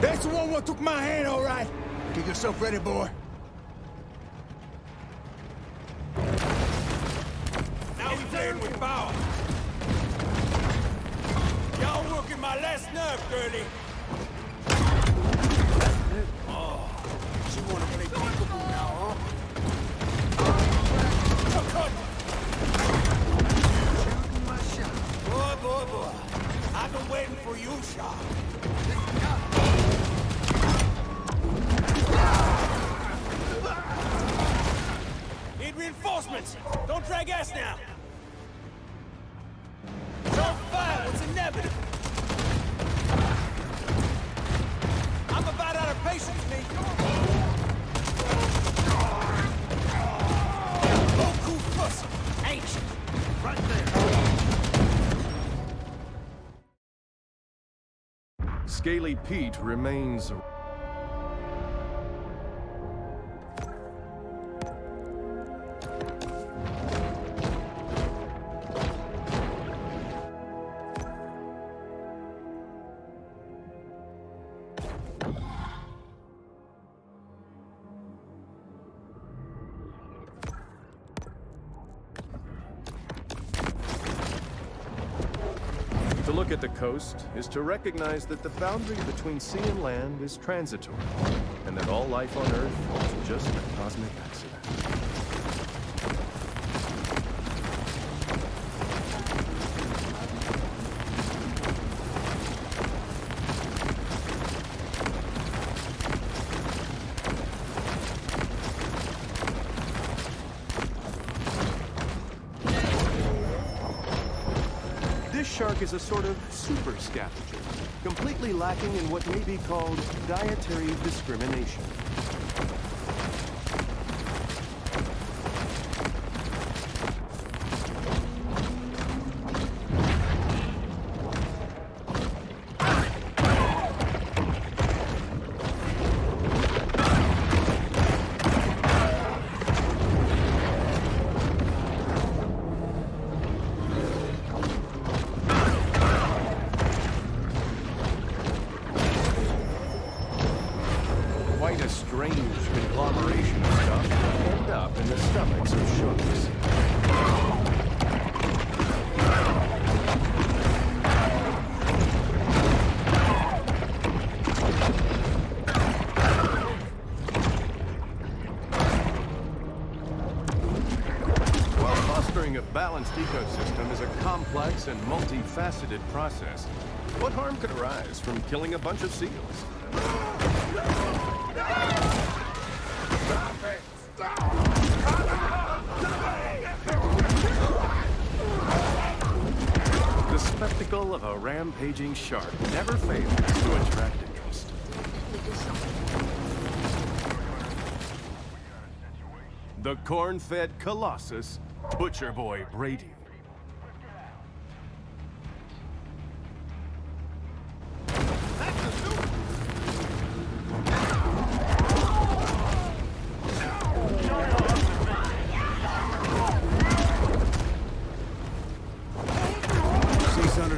That's the one what took my hand, all right. Get yourself ready, boy. Now we playing with power. Y'all working my last nerve, girlie. Oh, she wanna play people sequence! Don't drag ass now! Don't fire what's inevitable! I'm about out of patience, me! Goku pussy! Ancient! Right there! Scaly Pete remains... To look at the coast is to recognize that the boundary between sea and land is transitory, and that all life on Earth is just a cosmic accident. This shark is a sort of super scavenger, completely lacking in what may be called dietary discrimination. Quite a strange conglomeration of stuff that end up in the stomachs of sharks. While fostering a balanced ecosystem is a complex and multifaceted process, what harm could arise from killing a bunch of seals? The spectacle of a rampaging shark never fails to attract interest. The corn-fed colossus, Butcher Boy Brady.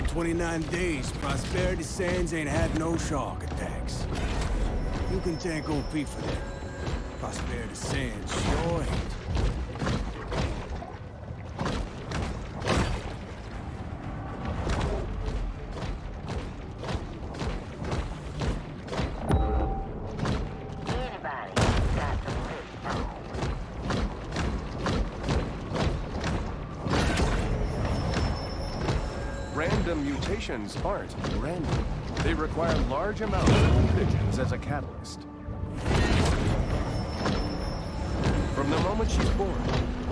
"29 days, Prosperity Sands ain't had no shark attacks. You can thank OP for that. Prosperity Sands sure ain't. Anybody got some lip bone? Random mutations aren't random. They require large amounts of mutagens as a catalyst. From the moment she's born,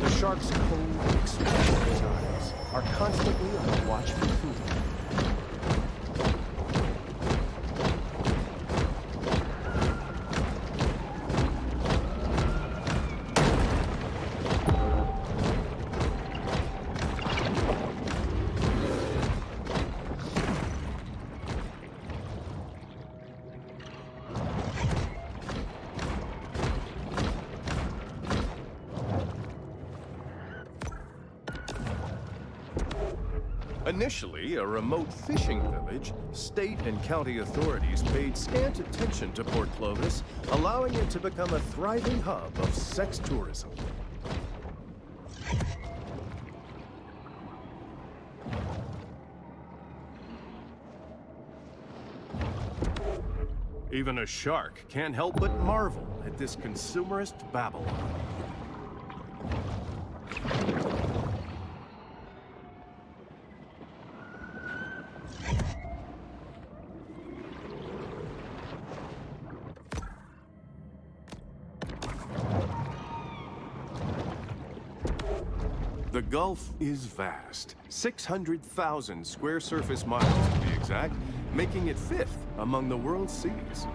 the shark's cold, expressionless eyes are constantly on the watch for food. Initially a remote fishing village, state and county authorities paid scant attention to Port Clovis, allowing it to become a thriving hub of sex tourism. Even a shark can't help but marvel at this consumerist Babylon. The Gulf is vast, 600,000 square surface miles to be exact, making it fifth among the world's seas.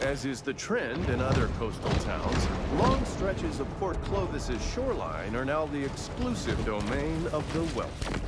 As is the trend in other coastal towns, long stretches of Port Clovis's shoreline are now the exclusive domain of the wealthy.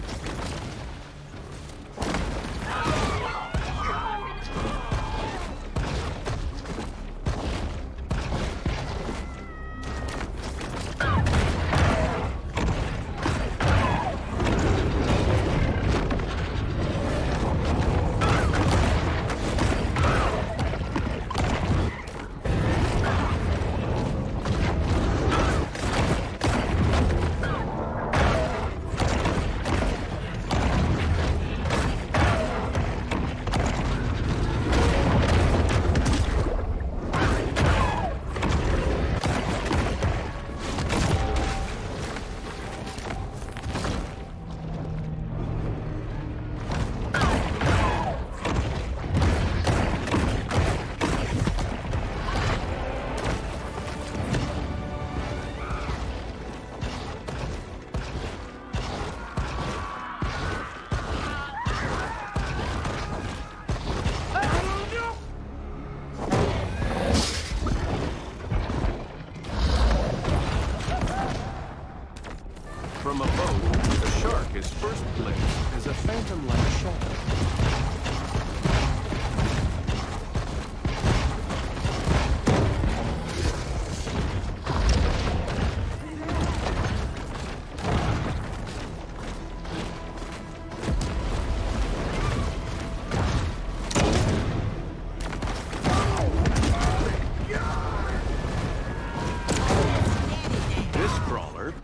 From a boat, the shark is first blazed as a phantom-like shadow.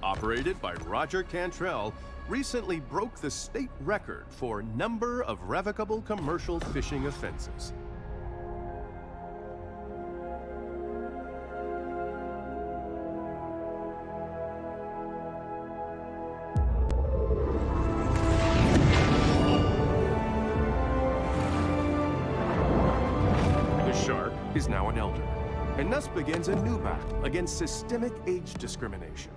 Operated by Roger Cantrell, recently broke the state record for number of revocable commercial fishing offenses. The shark is now an elder, and thus begins a new battle against systemic age discrimination.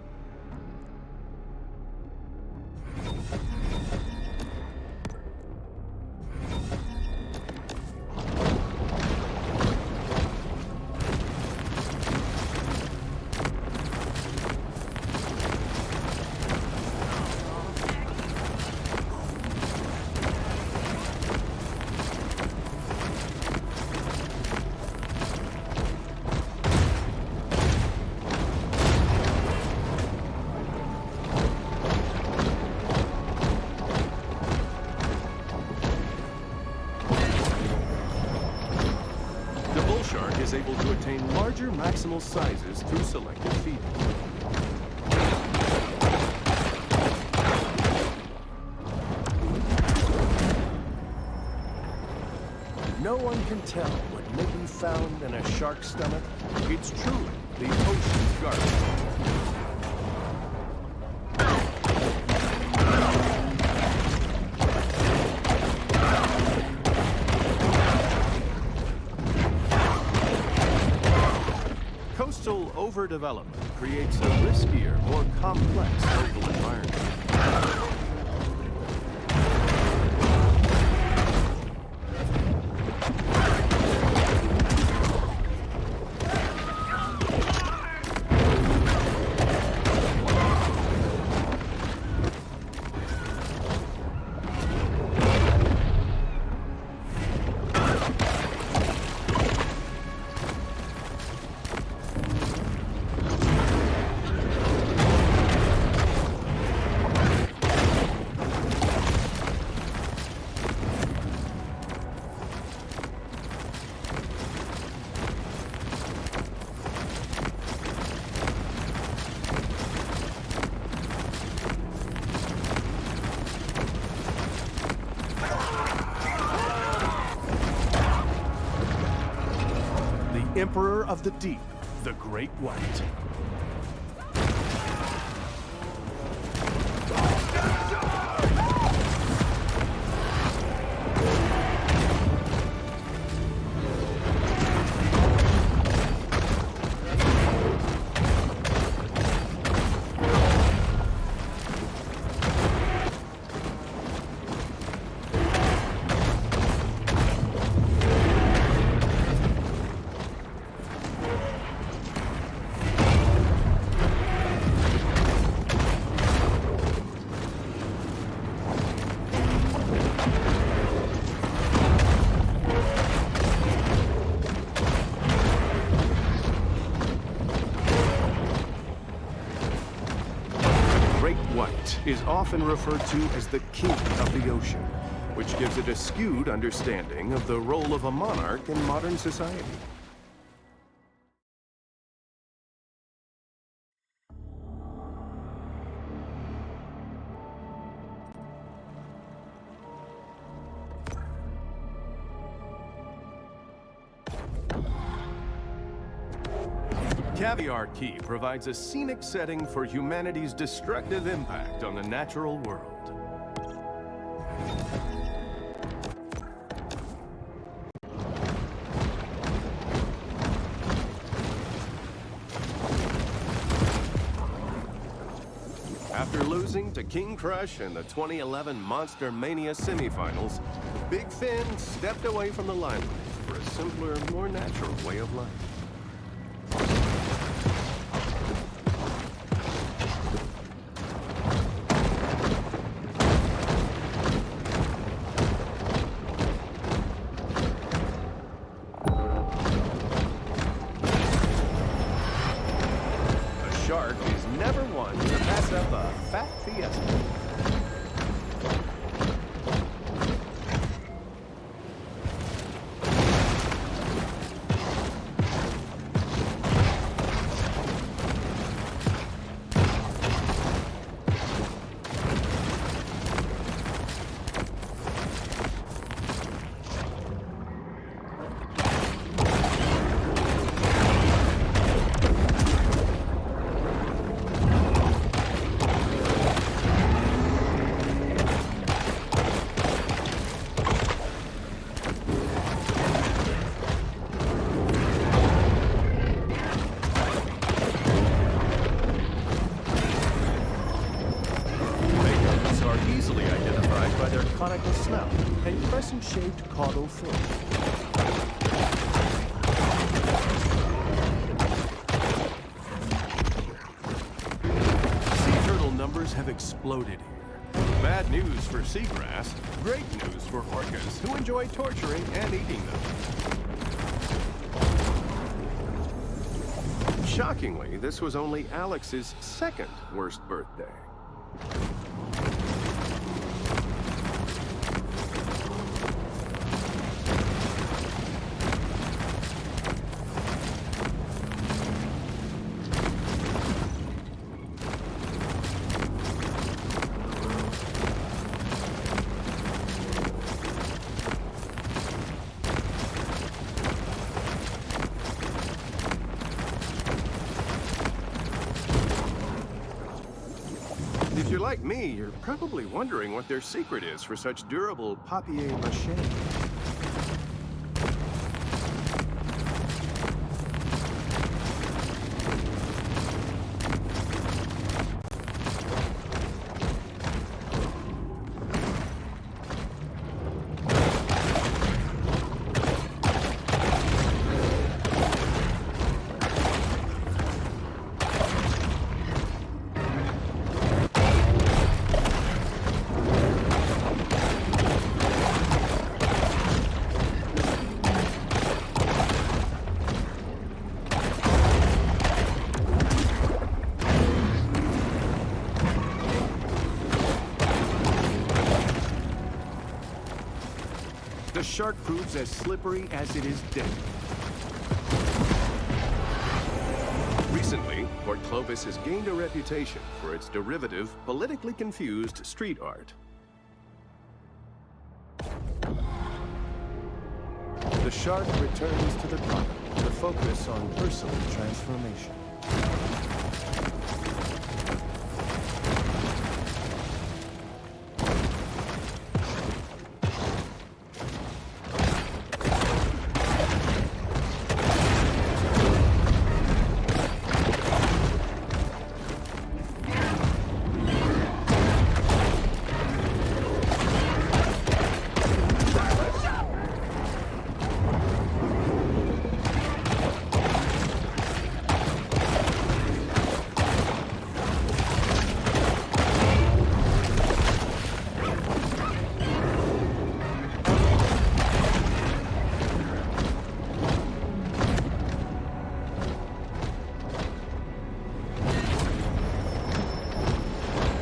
Is able to attain larger maximal sizes through selective feeding. No one can tell what may be found in a shark's stomach. It's truly the ocean's garden. Coastal overdevelopment creates a riskier, more complex local environment. Emperor of the Deep, the Great White. Is often referred to as the king of the ocean, which gives it a skewed understanding of the role of a monarch in modern society. Caviar Key provides a scenic setting for humanity's destructive impact on the natural world. After losing to King Crush in the 2011 Monster Mania semifinals, Big Finn stepped away from the limelight for a simpler, more natural way of life. Shark is never one to pass up a fat fiesta. Conical snout and crescent-shaped caudal fin. Sea turtle numbers have exploded here. Bad news for seagrass, great news for orcas who enjoy torturing and eating them. Shockingly, this was only Alex's second worst birthday. If you're like me, you're probably wondering what their secret is for such durable papier-mâché. The shark proves as slippery as it is deadly. Recently, Port Clovis has gained a reputation for its derivative, politically confused street art. The shark returns to the bottom. with a focus on personal transformation.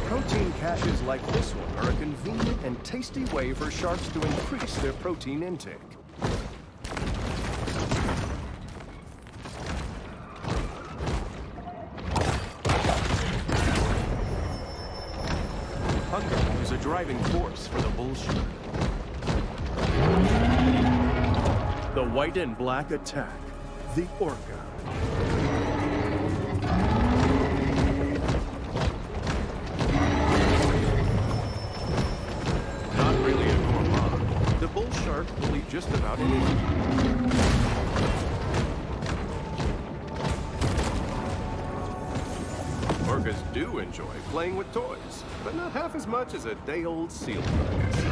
Protein caches like this one are a convenient and tasty way for sharks to increase their protein intake. Hunger is a driving force for the bull shark. The white and black attack, the orca. The bull shark will eat just about anything. Orcas do enjoy playing with toys, but not half as much as a day-old seal does.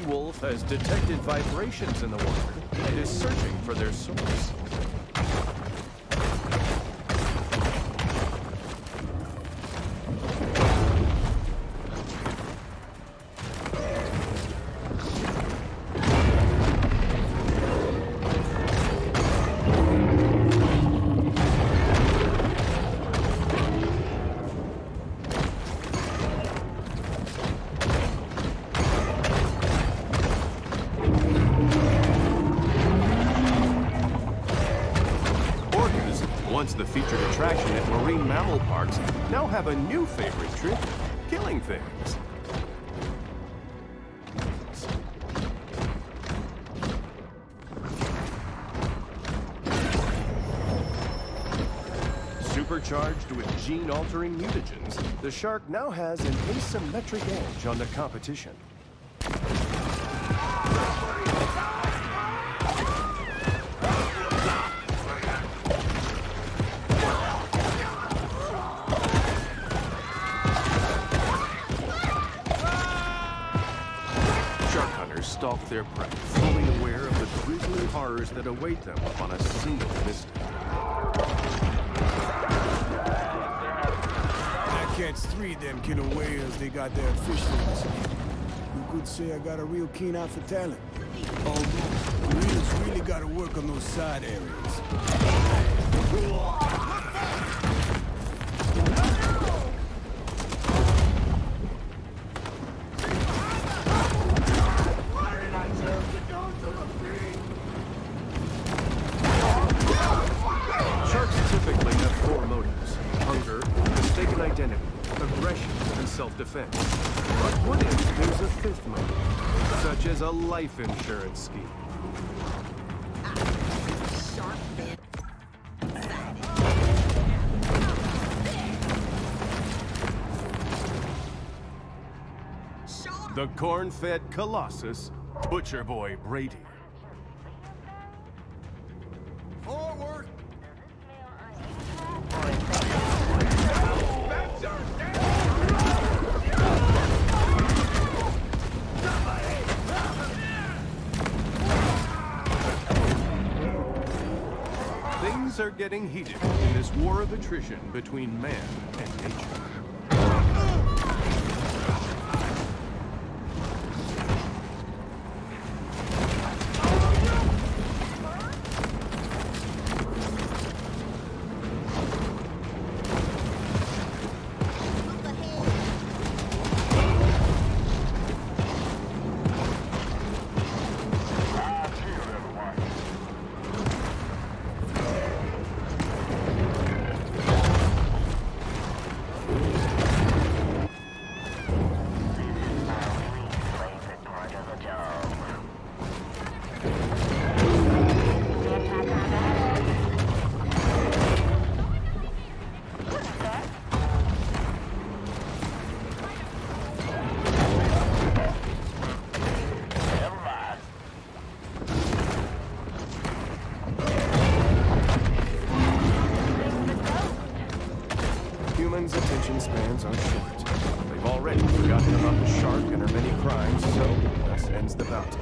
Wolf has detected vibrations in the water and is searching for their source. Once the featured attraction at marine mammal parks, now have a new favorite trick, killing things. Supercharged with gene-altering mutagens, the shark now has an asymmetric edge on the competition. Stalk their prey, fully aware of the grisly horrors that await them upon a single misstep. I catch 3 of them killer whales, they got their fish lips. You could say I got a real keen eye for talent. Although, whales really gotta work on those side areas. Typically have 4 motives: hunger, mistaken identity, aggression, and self-defense. But what if there's a 5th motive, such as a life insurance scheme? The corn-fed Colossus, Butcher Boy Brady. Forward! Things are getting heated in this war of attrition between man and nature. humans' attention spans are short. They've already forgotten about the shark and her many crimes, so thus ends the bounty.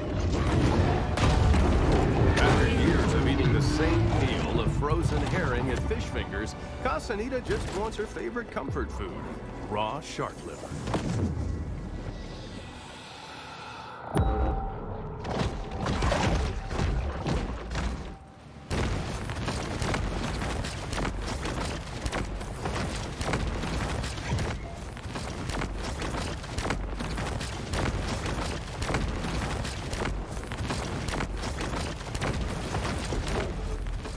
After years of eating the same meal of frozen herring and fish fingers, Casanita just wants her favorite comfort food, raw shark liver.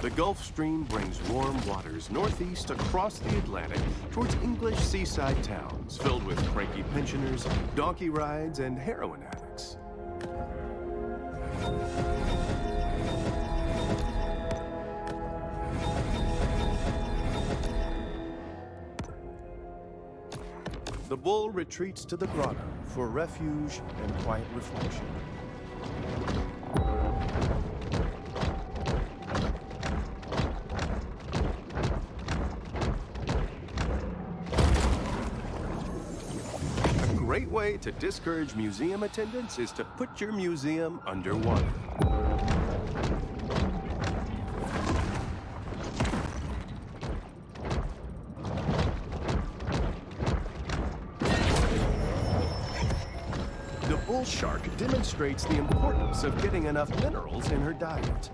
The Gulf Stream brings warm waters northeast across the Atlantic towards English seaside towns filled with cranky pensioners, donkey rides, and heroin addicts. The bull retreats to the grotto for refuge and quiet reflection. A great way to discourage museum attendance is to put your museum underwater. The bull shark demonstrates the importance of getting enough minerals in her diet.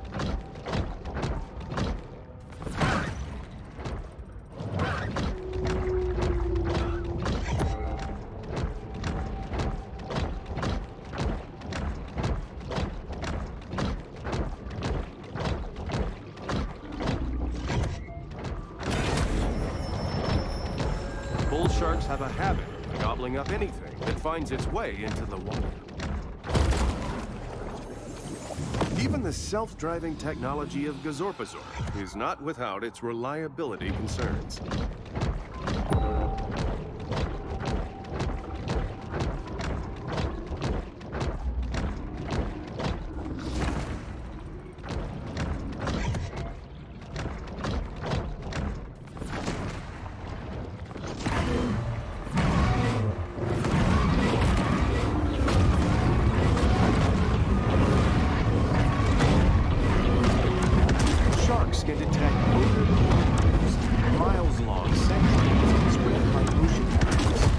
Bull sharks have a habit of gobbling up anything that finds its way into the water. Even the self-driving technology of Gazorpazor is not without its reliability concerns. Sharks can detect miles-long sections spread by ocean currents.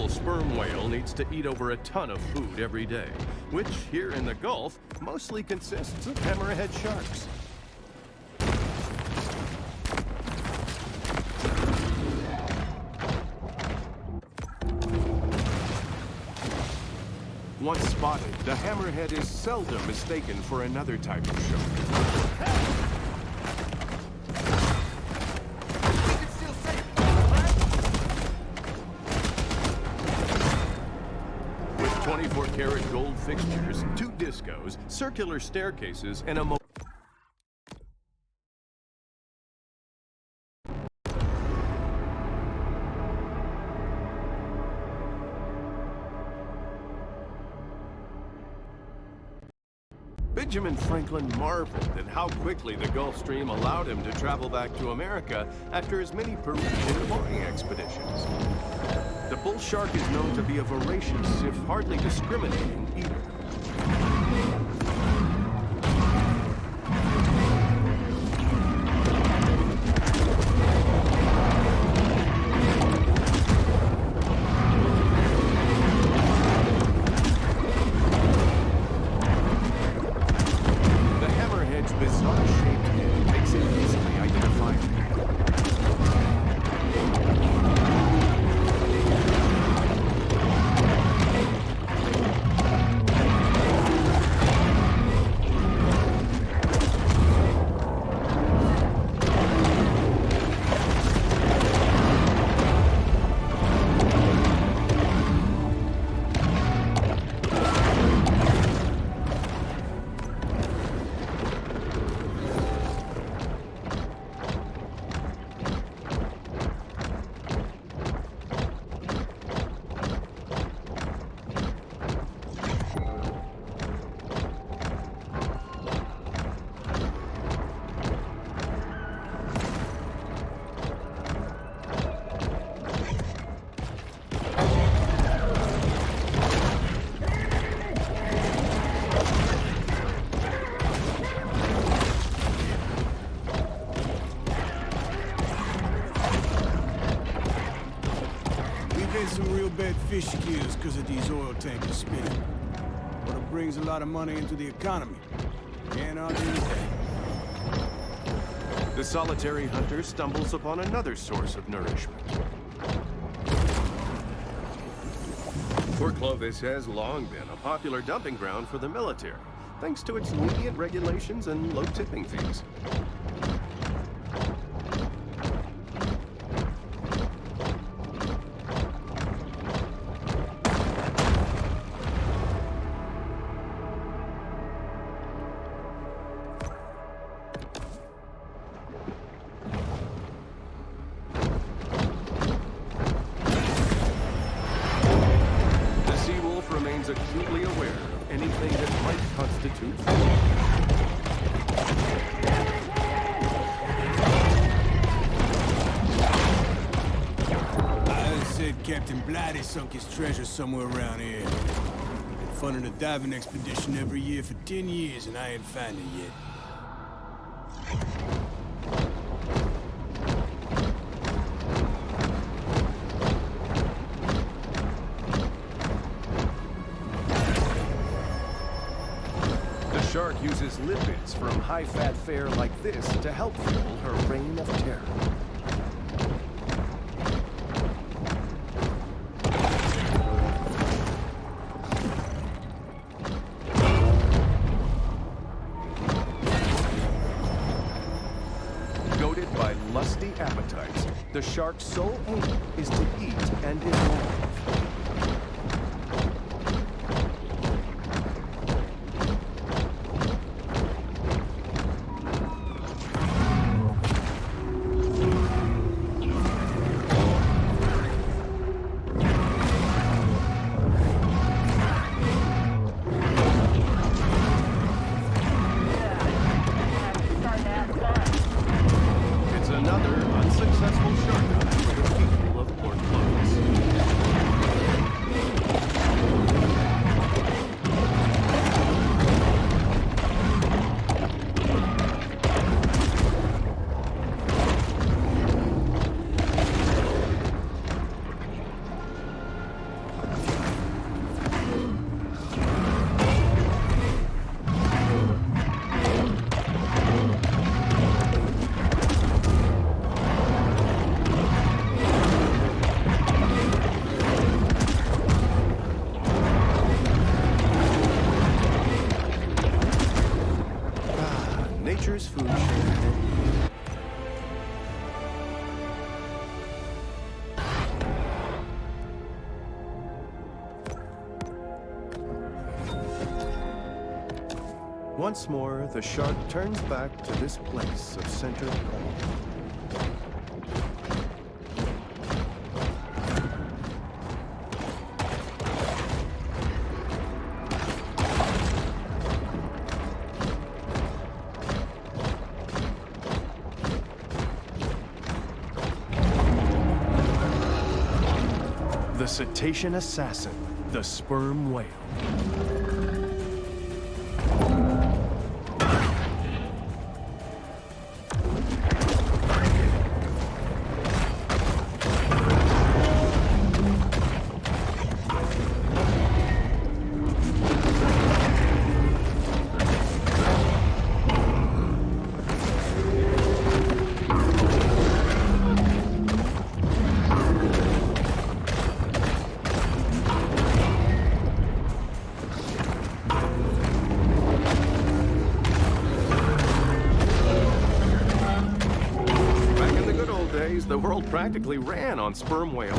Sperm whale needs to eat over a ton of food every day, which here in the Gulf mostly consists of hammerhead sharks. Once spotted, the hammerhead is seldom mistaken for another type of shark. With 24-karat gold fixtures, 2 discos, circular staircases, and a Benjamin Franklin marveled at how quickly the Gulf Stream allowed him to travel back to America after his many Peruvian boating expeditions. The bull shark is known to be a voracious, if hardly discriminating, eater. Bizarre-shaped head makes it easily identifiable. some real bad fish kills because of these oil tankers spinning. But it brings a lot of money into the economy. Can't argue with that. The solitary hunter stumbles upon another source of nourishment. Port Clovis has long been a popular dumping ground for the military, thanks to its lenient regulations and low tipping fees. Acutely aware of anything that might constitute fraud. I said Captain Blighty sunk his treasure somewhere around here. Been funding a diving expedition every year for 10 years, and I ain't found it yet. The shark uses lipids from high-fat fare like this to help fuel her reign of terror. Goaded by lusty appetites, the shark's sole aim is to eat and evolve. It's another unsuccessful shark hunt for the people of Port Clovis. Nature's food chain. Once more, the shark turns back to this place of centered calm. The cetacean assassin, the sperm whale. The world practically ran on sperm whales.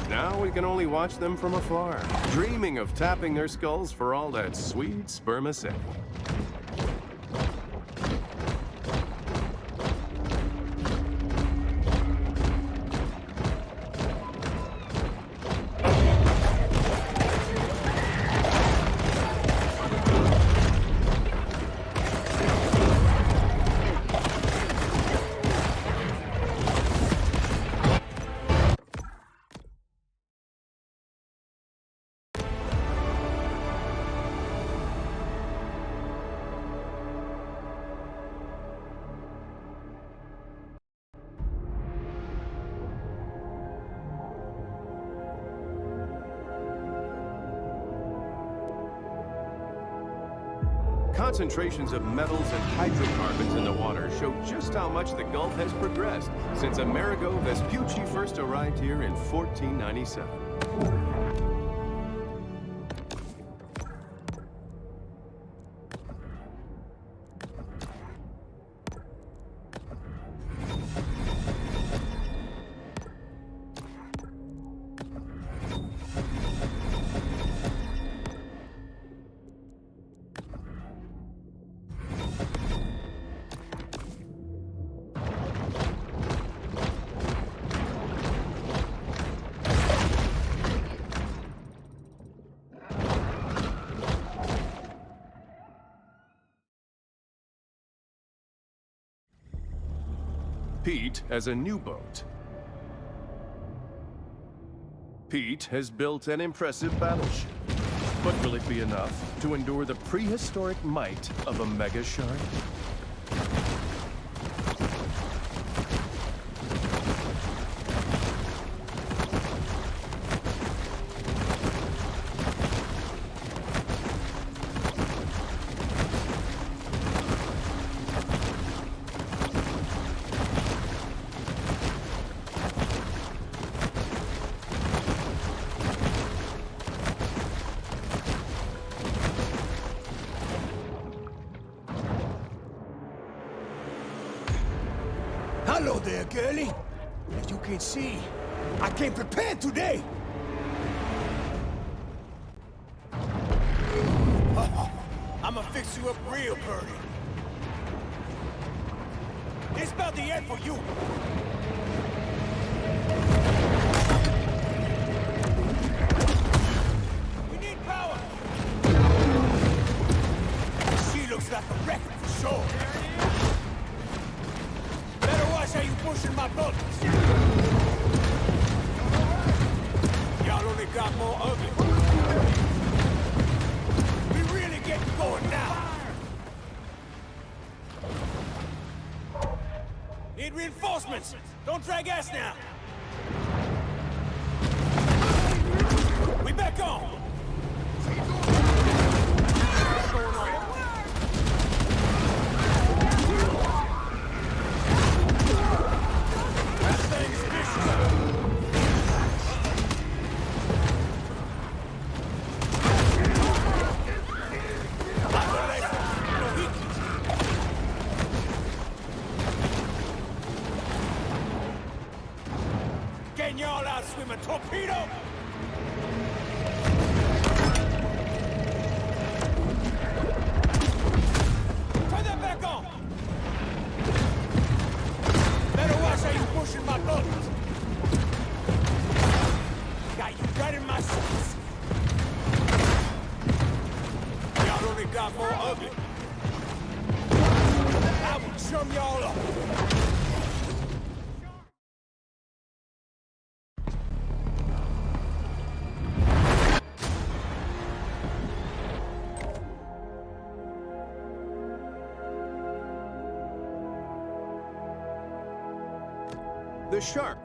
Now we can only watch them from afar, dreaming of tapping their skulls for all that sweet spermaceti. concentrations of metals and hydrocarbons in the water show just how much the Gulf has progressed since Amerigo Vespucci first arrived here in 1497. Pete has a new boat. Pete has built an impressive battleship. But will it be enough to endure the prehistoric might of a mega shark? Hello there, girlie. As you can see, I came prepared today. I'ma fix you up real pretty. It's about the end for you. We need power. She looks like a wreck for sure. How you pushing my buttons? Y'all only got more ugly. We really getting going now. Need reinforcements. Don't drag ass now. We back on. Can y'all out swim a torpedo? Turn that back on! Better watch how you pushing my buttons. Got you right in my sights. Y'all only got more ugly. I will chum y'all up. The shark